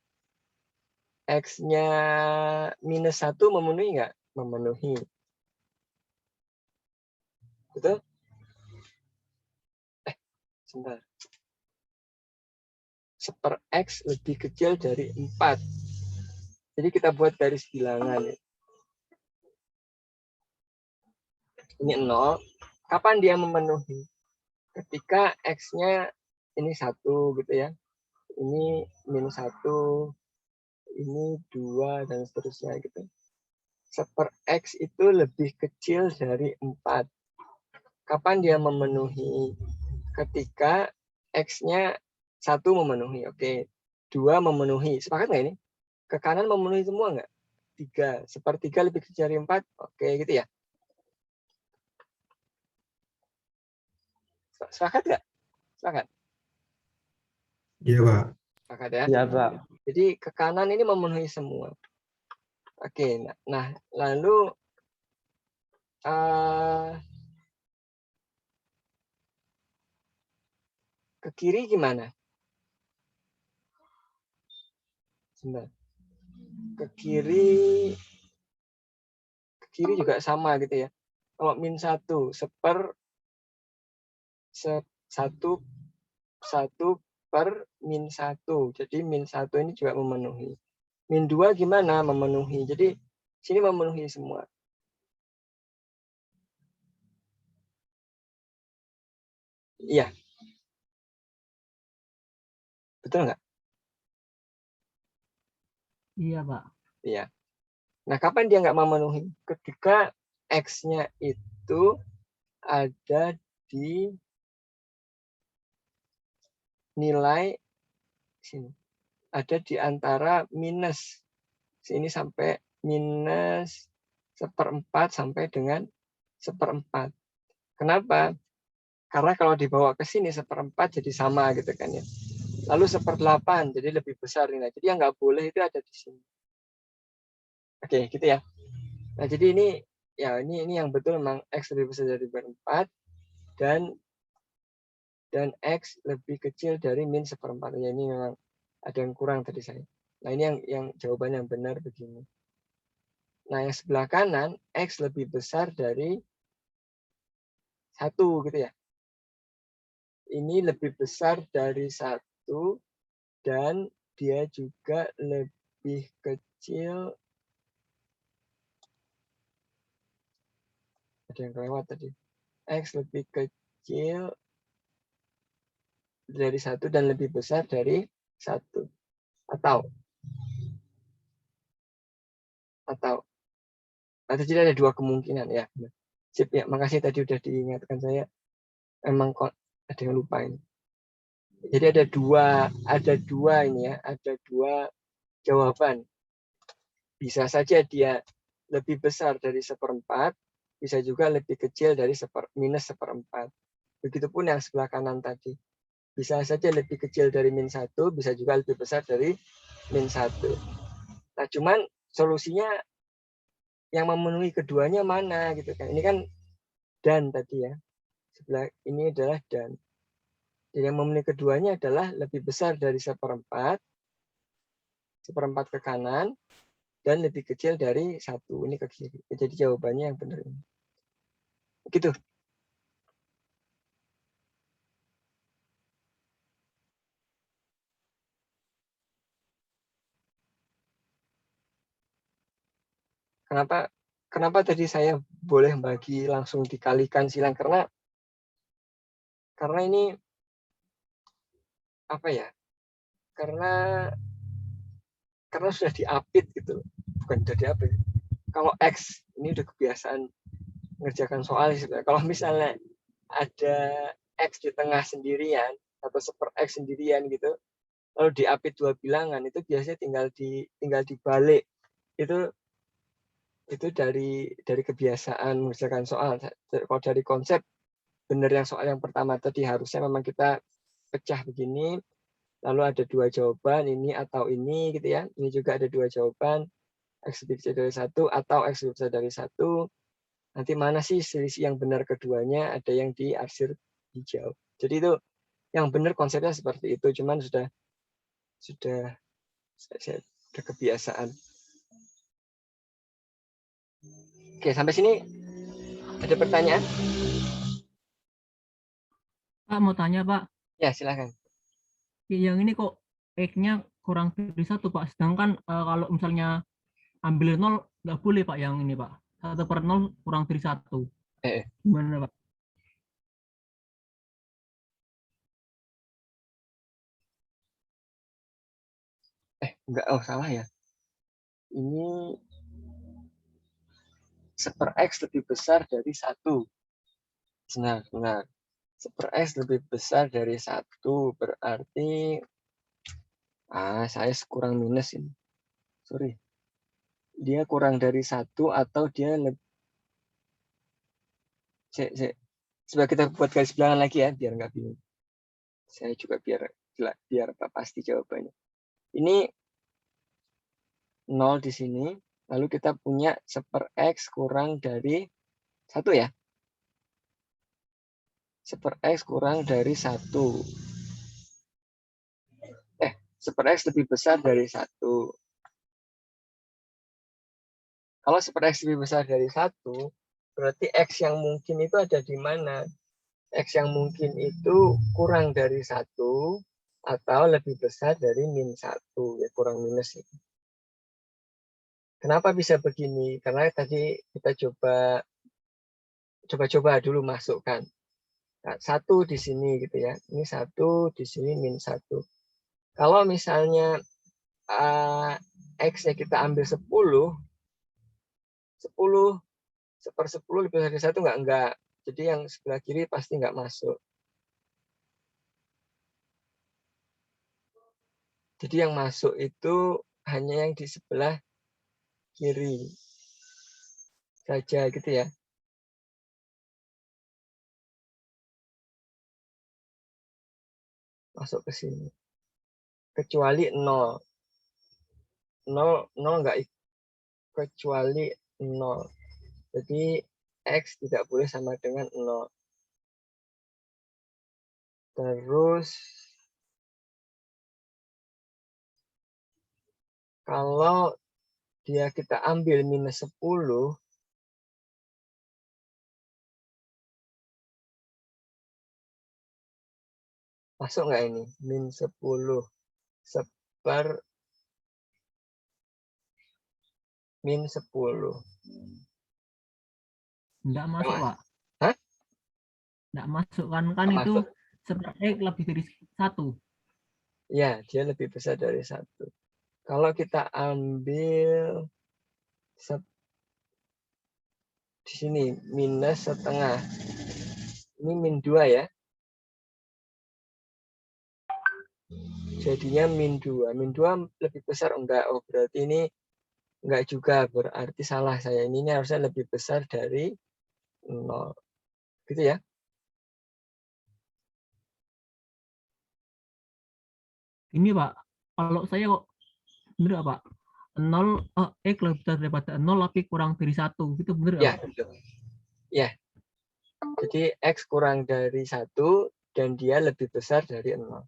X-nya minus 1 memenuhi nggak? Memenuhi. Betul? Sebentar. Seper X lebih kecil dari 4. Jadi kita buat garis bilangan. Ini 0. Kapan dia memenuhi? Ketika X-nya ini 1 gitu ya. Ini minus 1. Ini 2 dan seterusnya gitu. Seper X itu lebih kecil dari 4. Kapan dia memenuhi? Ketika X-nya 1 memenuhi. Oke. 2 memenuhi. Sepakat nggak ini? Ke kanan memenuhi semua nggak? 3. Sepertiga lebih kecil dari 4. Oke, gitu ya. Sepakat nggak? Sepakat? Iya, Pak. Sepakat ya? Iya, Pak. Jadi ke kanan ini memenuhi semua. Oke, nah lalu ke kiri gimana? Sebentar. Ke kiri juga sama gitu ya. Kalau min 1 seper 1 per min 1. Jadi min 1 ini juga memenuhi. Min 2 gimana? Memenuhi. Jadi sini memenuhi semua. Iya. Betul nggak? Iya, Pak. Iya. Nah, kapan dia nggak memenuhi? Ketika X-nya itu ada di nilai sini. Ada di antara minus sini sampai minus 1/4 sampai dengan 1/4. Kenapa? Karena kalau dibawa ke sini 1/4 jadi sama gitu kan ya. Lalu 1/8 jadi lebih besar nilai. Jadi yang nggak boleh itu ada di sini. Oke, gitu ya. Nah, jadi ini yang betul memang X lebih besar dari 4 dan X lebih kecil dari min 1/4. Ya, ini memang ada yang kurang tadi saya. Nah, ini yang jawaban yang benar begini. Nah, yang sebelah kanan, X lebih besar dari 1 gitu ya. Ini lebih besar dari 1 dan dia juga lebih kecil. Ada yang kelewat tadi. X lebih kecil dari 1 dan lebih besar dari 1. Atau jadi ada 2 kemungkinan ya. Sip ya, makasih tadi udah diingatkan saya. Emang kok ada yang lupa ini. Jadi ada dua ini ya, ada 2 jawaban. Bisa saja dia lebih besar dari 1/4, bisa juga lebih kecil dari minus 1/4. Begitupun yang sebelah kanan tadi. Bisa saja lebih kecil dari min 1, bisa juga lebih besar dari min 1. Nah, cuman solusinya yang memenuhi keduanya mana gitu kan. Ini kan dan tadi ya. Sebelah ini adalah dan. Dan yang memenuhi keduanya adalah lebih besar dari seperempat ke kanan, dan lebih kecil dari 1, ini ke kiri. Jadi jawabannya yang benar ini. Begitu. Kenapa tadi saya boleh bagi langsung dikalikan silang, karena ini apa ya? Karena sudah diapit gitu, bukan sudah diapit. Kalau X ini udah kebiasaan mengerjakan soal gitu. Kalau misalnya ada X di tengah sendirian atau seper X sendirian gitu, lalu diapit 2 bilangan, itu biasanya tinggal dibalik. Itu dari kebiasaan mengerjakan soal. Kalau dari konsep benar yang soal yang pertama tadi, harusnya memang kita pecah begini, lalu ada 2 jawaban, ini atau ini gitu ya. Ini juga ada 2 jawaban, X lebih besar dari 1 atau X lebih besar dari 1. Nanti mana sih selisih yang benar keduanya, ada yang di arsir hijau. Jadi itu yang benar konsepnya seperti itu, cuman sudah kebiasaan. Oke, sampai sini ada pertanyaan? Pak mau tanya Pak, Ya, silakan. yang ini kok X-nya kurang dari 1 Pak, sedangkan kalau misalnya ambil 0 nggak boleh Pak yang ini Pak. 1/0 kurang dari 1. Gimana Pak? Enggak, salah ya. Ini seper X lebih besar dari 1. Benar. Seper X lebih besar dari 1, berarti saya kurang minus ini. Sorry. Dia kurang dari 1 atau dia lebih. Coba kita buat garis bilangan lagi ya, biar nggak bingung. Saya juga biar pasti jawabannya. Ini 0 di sini, lalu kita punya seper X kurang dari 1 ya. Seper X kurang dari 1. Seper X lebih besar dari 1. Kalau seper X lebih besar dari 1, berarti X yang mungkin itu ada di mana? X yang mungkin itu kurang dari 1 atau lebih besar dari -1, ya kurang minus itu. Kenapa bisa begini? Karena tadi kita coba dulu masukkan. Nah, 1 di sini gitu ya. Ini 1, di sini -1. Kalau misalnya X-nya kita ambil 10, 1/10 lebih dari 1 enggak. Jadi yang sebelah kiri pasti enggak masuk. Jadi yang masuk itu hanya yang di sebelah kiri saja gitu ya. Masuk ke sini. Kecuali 0. 0 enggak kecuali 0. Jadi X tidak boleh sama dengan 0. Terus kalau kita ambil -10, masuk nggak ini? -10 seper -10. Enggak masuk Pak. Hah? Enggak masuk kan Nggak itu masuk. seper X lebih dari 1. Ya, dia lebih besar dari 1. Kalau kita ambil di sini -setengah. Ini -2 ya. Jadinya -2. -2 lebih besar enggak? Oh, berarti ini enggak juga. Berarti salah saya. Ini harusnya lebih besar dari 0. Gitu ya. Ini Pak, kalau saya kok bener Pak? 0 X lebih besar daripada 0 tapi kurang dari 1. Itu bener Ya, Pak? betul. Ya. Jadi X kurang dari 1 dan dia lebih besar dari 0.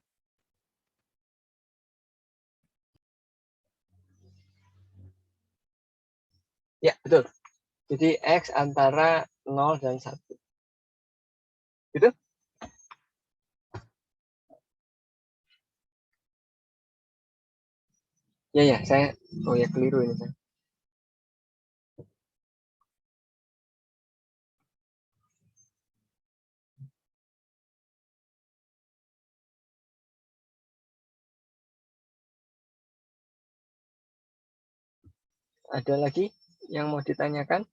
Ya, betul. Jadi X antara 0 dan 1. Gitu? Ya, saya, ya keliru ini saya. Ada lagi yang mau ditanyakan?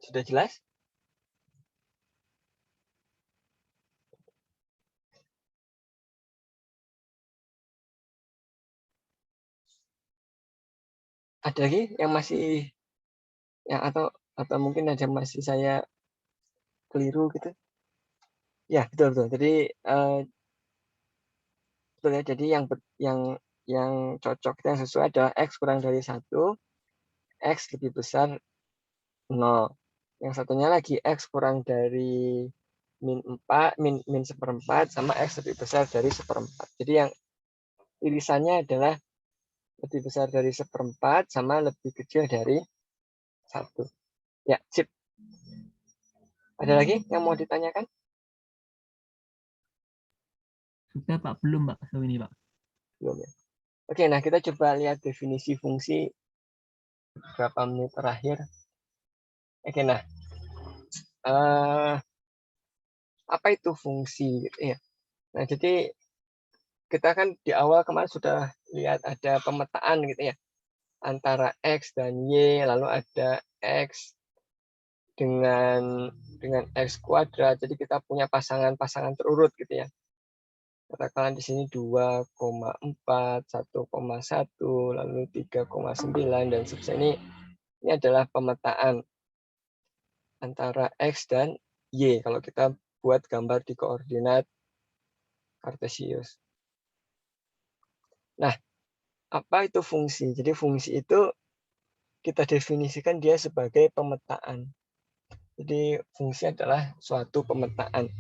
Sudah jelas? Ada lagi yang masih atau mungkin ada masih saya keliru gitu? Ya, betul. Jadi betul ya. Jadi yang cocok yang sesuai adalah X kurang dari 1, X lebih besar 0. Yang satunya lagi X kurang dari min 4, min seperempat, sama X lebih besar dari seperempat. Jadi yang irisannya adalah lebih besar dari seperempat sama lebih kecil dari 1. Ya, sip. Ada lagi yang mau ditanyakan? Sudah Pak, belum Pak, so ini Pak. Belum ya. Oke, nah kita coba lihat definisi fungsi beberapa menit terakhir. Oke, nah apa itu fungsi gitu ya? Nah, jadi kita kan di awal kemarin sudah lihat ada pemetaan gitu ya, antara X dan Y, lalu ada X dengan X kuadrat. Jadi kita punya pasangan-pasangan terurut gitu ya. Katakanlah di sini 2,4, 1,1, lalu 3,9 dan seterusnya. Ini adalah pemetaan antara X dan Y kalau kita buat gambar di koordinat kartesius. Nah, apa itu fungsi? Jadi fungsi itu kita definisikan dia sebagai pemetaan. Jadi fungsi adalah suatu pemetaan.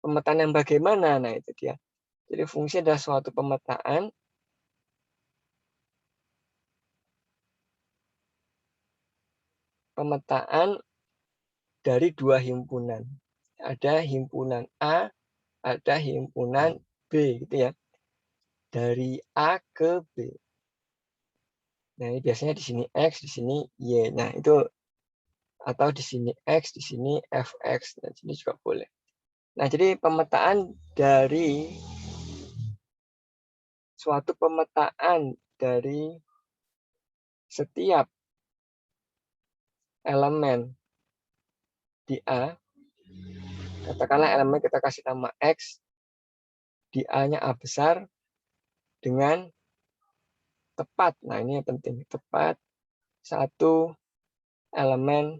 Pemetaan yang bagaimana? Nah, itu dia. Jadi fungsi adalah suatu pemetaan dari dua himpunan. Ada himpunan A, ada himpunan B gitu ya. Dari A ke B. Nah, ini biasanya di sini X, di sini Y. Nah, itu atau di sini X, di sini Fx. Nah, di sini juga boleh. Nah, jadi pemetaan dari suatu pemetaan dari setiap elemen di A, katakanlah elemen kita kasih nama X, di A-nya A besar dengan tepat. Nah, ini yang penting. Tepat satu elemen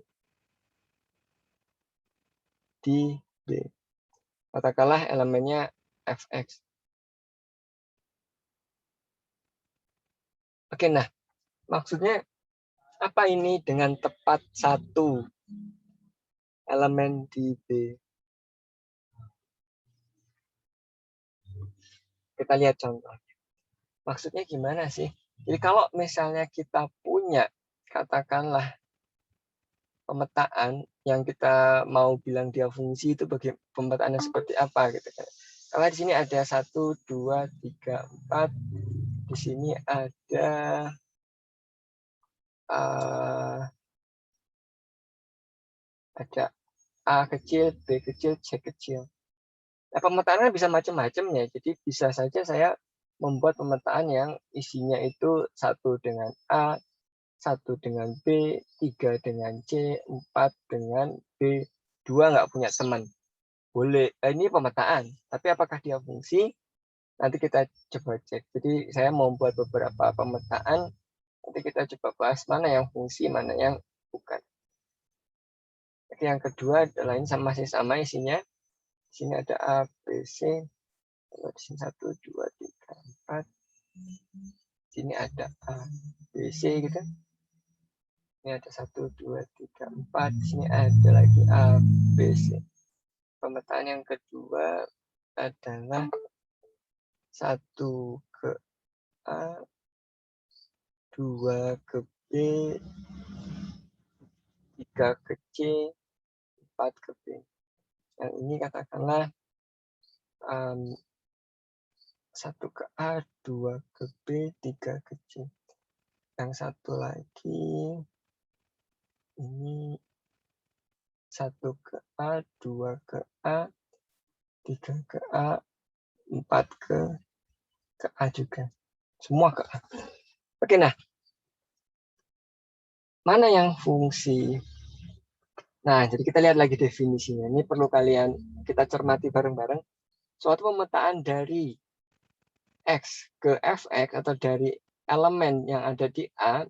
di B. Katakanlah elemennya Fx. Oke, nah, maksudnya apa ini dengan tepat satu elemen di B? Kita lihat contoh. Maksudnya gimana sih? Jadi kalau misalnya kita punya, katakanlah, pemetaan yang kita mau bilang dia fungsi itu bagi pemetaannya seperti apa gitu kan. Kalau di sini ada 1, 2, 3, 4. Di sini ada A kecil, B kecil, C kecil. Nah, pemetaannya bisa macam-macam ya. Jadi bisa saja saya membuat pemetaan yang isinya itu 1 dengan A, 1 dengan B, 3 dengan C, 4 dengan B, 2 nggak punya teman. Boleh, ini pemetaan. Tapi apakah dia fungsi? Nanti kita coba cek. Jadi saya mau membuat beberapa pemetaan Nanti kita coba bahas mana yang fungsi, mana yang bukan. Oke, yang kedua adalah ini masih sama isinya. Di sini ada A, B, C. Kalau di sini 1, 2, 3, 4. Di sini ada A, B, C gitu. Ini ada 1, 2, 3, 4. Di sini ada lagi A, B, C. Pemetaan yang kedua adalah 1 ke A, 2 ke B, 3 ke C, 4 ke B. Yang ini katakanlah 1 ke A, 2 ke B, 3 ke C. Yang satu lagi ini 1 ke A, 2 ke A, 3 ke A, 4 ke A juga. Semua ke A. Oke, nah. Mana yang fungsi? Nah, jadi kita lihat lagi definisinya. Ini perlu kalian kita cermati bareng-bareng. Suatu pemetaan dari X ke Fx atau dari elemen yang ada di A,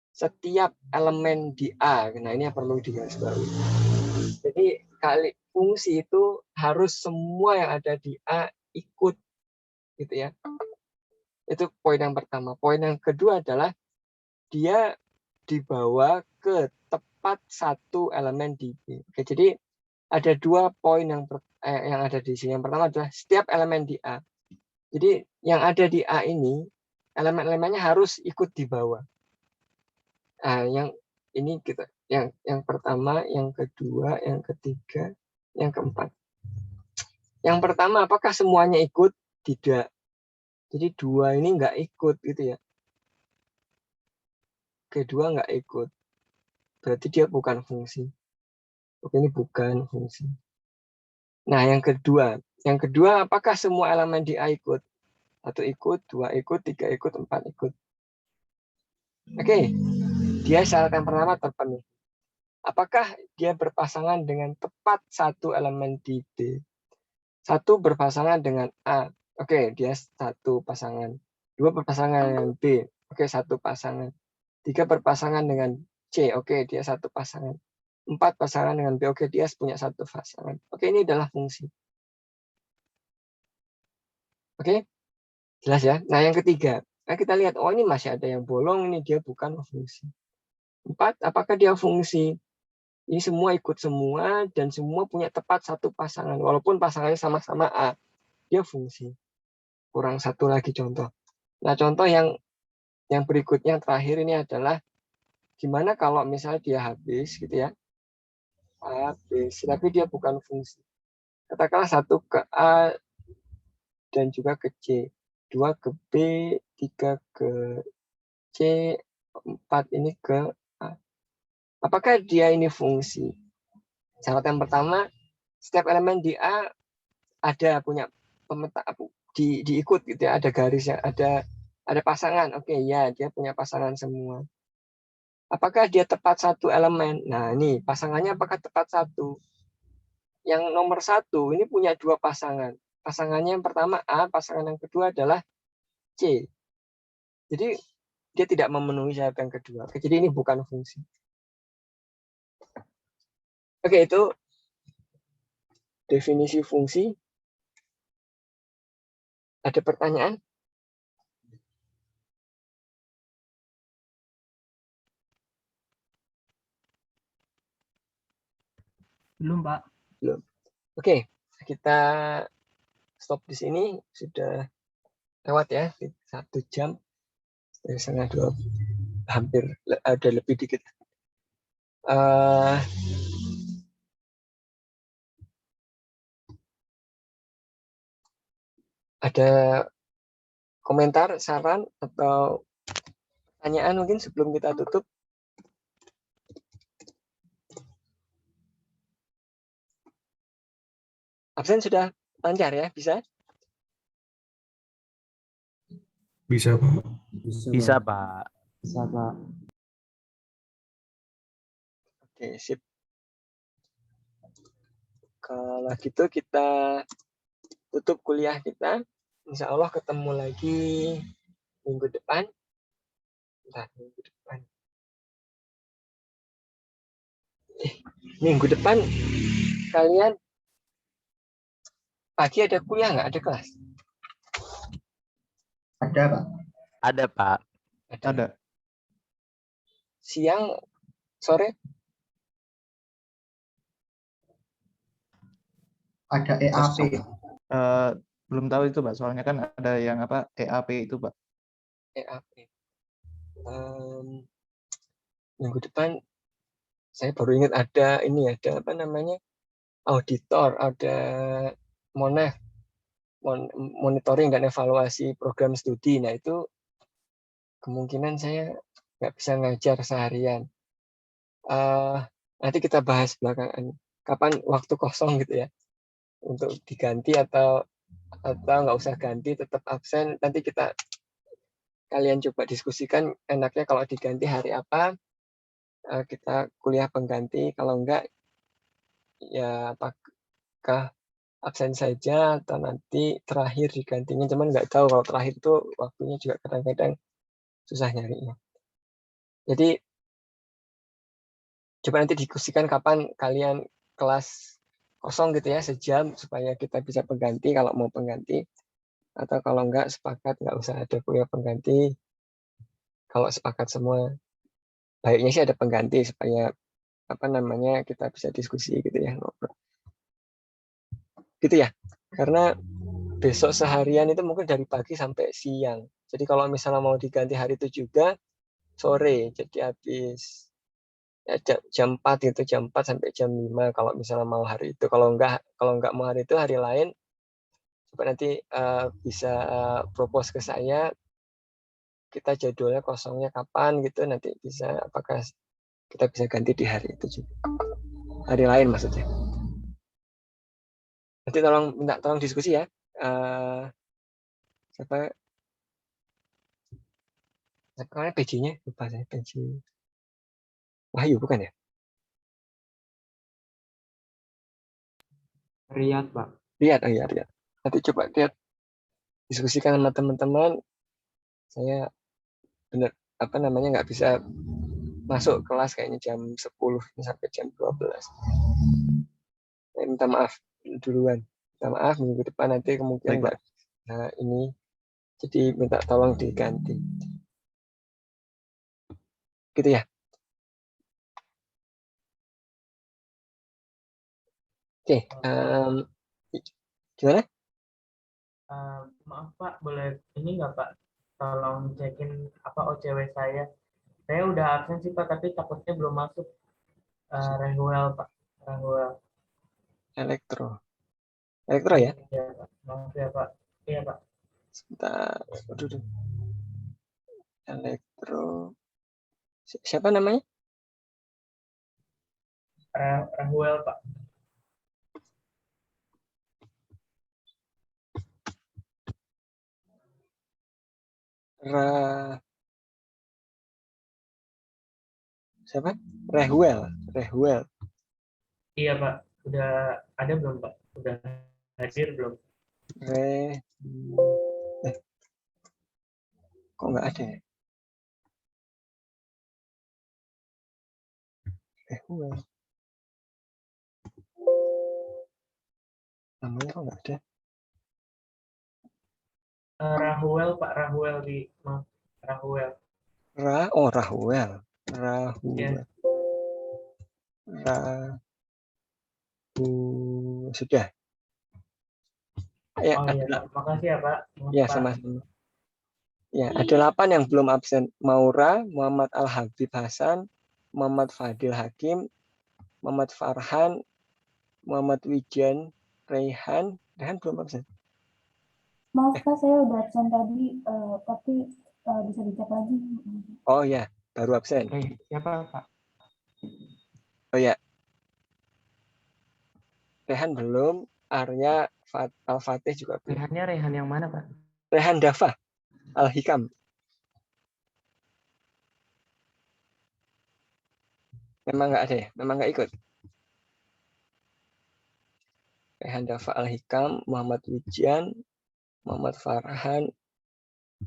setiap elemen di A. Nah, ini yang perlu digarisbawahi. Jadi, fungsi itu harus semua yang ada di A ikut, gitu ya. Itu poin yang pertama. Poin yang kedua adalah dia dibawa ke tepat satu elemen di B. Oke, jadi ada 2 poin yang ada di sini. Yang pertama adalah setiap elemen di A. Jadi yang ada di A ini elemen-elemennya harus ikut di bawah. Nah, yang ini kita yang pertama, yang kedua, yang ketiga, yang keempat. Yang pertama, apakah semuanya ikut? Tidak. Jadi 2 ini nggak ikut gitu ya. Kedua nggak ikut. Berarti dia bukan fungsi. Oke, ini bukan fungsi. Nah, yang kedua apakah semua elemen di A ikut? 1 ikut, 2 ikut, 3 ikut, 4 ikut. Oke, dia syarat yang pertama terpenuhi. Apakah dia berpasangan dengan tepat satu elemen di B? 1 berpasangan dengan A. Oke, dia 1 pasangan. 2 berpasangan dengan B. Oke, 1 pasangan. 3 berpasangan dengan C. Oke, dia 1 pasangan. 4 pasangan dengan B. Oke, dia punya 1 pasangan. Oke, ini adalah fungsi. Oke, jelas ya. Nah, yang ketiga. Nah, kita lihat, oh ini masih ada yang bolong, ini dia bukan fungsi. 4, apakah dia fungsi? Ini semua ikut semua, dan semua punya tepat 1 pasangan. Walaupun pasangannya sama-sama A, dia fungsi. Kurang 1 lagi contoh. Nah, contoh yang berikutnya, terakhir ini adalah, gimana kalau misalnya dia habis, gitu ya. Habis, tapi dia bukan fungsi. Katakanlah 1 ke A, dan juga ke C. 2 ke B, 3 ke C, 4 ini ke A. Apakah dia ini fungsi? Syarat yang pertama, setiap elemen di A ada punya pemetaan diikut gitu ya, ada garisnya, ada pasangan. Oke, ya, dia punya pasangan semua. Apakah dia tepat 1 elemen? Nah, ini pasangannya apakah tepat 1? Yang nomor 1 ini punya 2 pasangan. Pasangannya yang pertama A, pasangan yang kedua adalah C. Jadi dia tidak memenuhi syarat yang kedua. Oke, jadi ini bukan fungsi. Oke, itu definisi fungsi. Ada pertanyaan? Belum, Pak. Belum. Oke, kita stop di sini. Sudah lewat ya, 1 jam. Dari setengah 2, hampir ada lebih dikit. Ada komentar, saran, atau pertanyaan mungkin sebelum kita tutup? Absen sudah lancar ya? Bisa? Bisa, Pak. Bisa, Pak. Bisa, Pak. Oke, sip. Kalau gitu kita tutup kuliah kita. Insya Allah ketemu lagi minggu depan. Bentar, minggu depan kalian pagi ada kuliah nggak? Ada kelas? Ada, Pak. Ada, Pak. Ada. Siang, sore? Ada EAP. Belum tahu itu, Pak. Soalnya kan ada yang apa EAP itu, Pak. EAP. Minggu depan saya baru ingat ada ini, ada apa namanya, auditor, ada monitoring dan evaluasi program studi. Nah itu kemungkinan saya nggak bisa ngajar seharian. Nanti kita bahas belakangan kapan waktu kosong gitu ya, untuk diganti atau nggak usah ganti, tetap absen. Nanti kalian coba diskusikan enaknya kalau diganti hari apa, kita kuliah pengganti. Kalau enggak ya apakah absen saja atau nanti terakhir digantinya. Cuman nggak tahu, kalau terakhir itu waktunya juga kadang-kadang susah nyarinya. Jadi coba nanti diskusikan kapan kalian kelas kosong gitu ya, sejam, supaya kita bisa pengganti kalau mau pengganti. Atau kalau enggak sepakat nggak usah ada kuliah pengganti. Kalau sepakat semua, baiknya sih ada pengganti supaya apa namanya, kita bisa diskusi gitu ya, ngobrol. Gitu ya. Karena besok seharian itu mungkin dari pagi sampai siang. Jadi kalau misalnya mau diganti hari itu juga sore, jadi habis ya, jam 4 itu, jam 4 sampai jam 5 kalau misalnya mau hari itu. Kalau enggak mau hari itu, hari lain coba nanti bisa propose ke saya, kita jadwalnya kosongnya kapan gitu, nanti bisa apakah kita bisa ganti di hari itu juga. Hari lain maksudnya. Nanti tolong diskusi ya. Siapa kemarin PJ-nya? Lupa saya, PJ. Wahyu bukan ya? Riyad, Pak. Lihat, oh iya, lihat. Nanti coba lihat, diskusikan sama teman-teman. Saya benar apa namanya nggak bisa masuk kelas kayaknya jam 10 sampai jam 12. Saya minta maaf duluan. Minta maaf, minggu depan nanti kemungkinan nggak. Nah ini, jadi minta tolong diganti. Gitu ya. Oke, gimana? Maaf Pak, boleh ini nggak Pak? Tolong cekin apa OCW saya. Saya udah absen sih Pak, tapi takutnya belum masuk. Rahuel Pak, Rahuel. Elektro ya? Iya Pak, maaf ya Pak. Iya Pak. Sebentar, duduk. Elektro. Siapa namanya? Rahuel Pak. Siapa? Rehuel. Iya Pak, udah ada belum Pak? Udah hadir belum? Kok nggak ada ya? Rehuel. Namanya kok nggak ada? Rahuel Pak, Rahuel di maaf, Rahuel. Rahuel. Iya. Sudah. Ya, Oh iya Pak, makasih ya Pak. Ya, sama-sama. Ya, ada 8 yang belum absen. Maura, Muhammad Al-Habib Hasan, Muhammad Fadil Hakim, Muhammad Farhan, Muhammad Wijan, Rehan belum absen. Maaf Pak, saya udah absen tadi, tapi bisa dicek lagi. Oh ya, baru absen. Siapa Pak? Oh ya. Rehan belum, Arya Al-Fatih juga belum. Rehannya Rehan yang mana Pak? Rehan Dafa Al-Hikam. Memang nggak ada ya? Memang nggak ikut? Rehan Dafa Al-Hikam, Muhammad Wijan, Muhammad Farhan.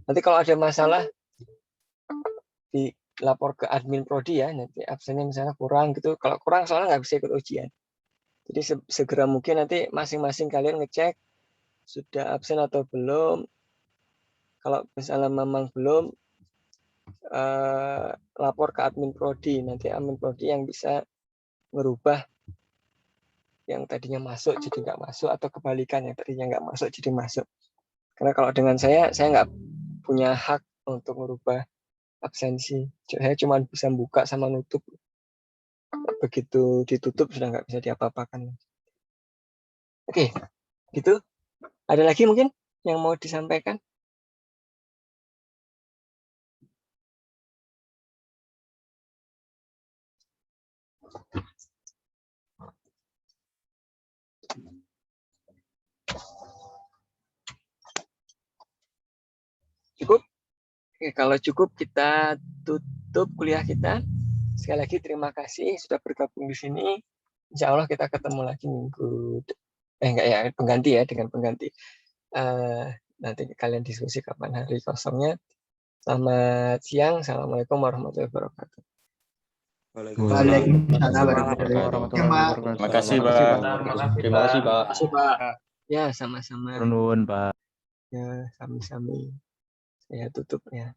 Nanti kalau ada masalah, dilapor ke admin prodi ya, nanti absennya misalnya kurang gitu. Kalau kurang soalnya nggak bisa ikut ujian. Jadi segera mungkin nanti masing-masing kalian ngecek sudah absen atau belum. Kalau misalnya memang belum, lapor ke admin prodi. Nanti admin prodi yang bisa merubah yang tadinya masuk jadi nggak masuk, atau kebalikan yang tadinya nggak masuk jadi masuk. Karena kalau dengan saya nggak punya hak untuk merubah absensi. Saya cuma bisa buka sama nutup. Begitu ditutup sudah nggak bisa diapa-apakan. Oke, gitu. Ada lagi mungkin yang mau disampaikan? Cukup? Oke, kalau cukup kita tutup kuliah kita. Sekali lagi terima kasih sudah bergabung di sini. Insya Allah kita ketemu lagi minggu enggak ya, pengganti ya, dengan pengganti. Nanti kalian diskusi kapan hari kosongnya. Selamat siang. Assalamualaikum warahmatullahi wabarakatuh. Waalaikumsalam warahmatullahi wabarakatuh. Terima kasih, Pak. Terima kasih, Pak. Ya, sama-sama. Nuwun, Pak. Ya, sami-sami. Saya tutup ya.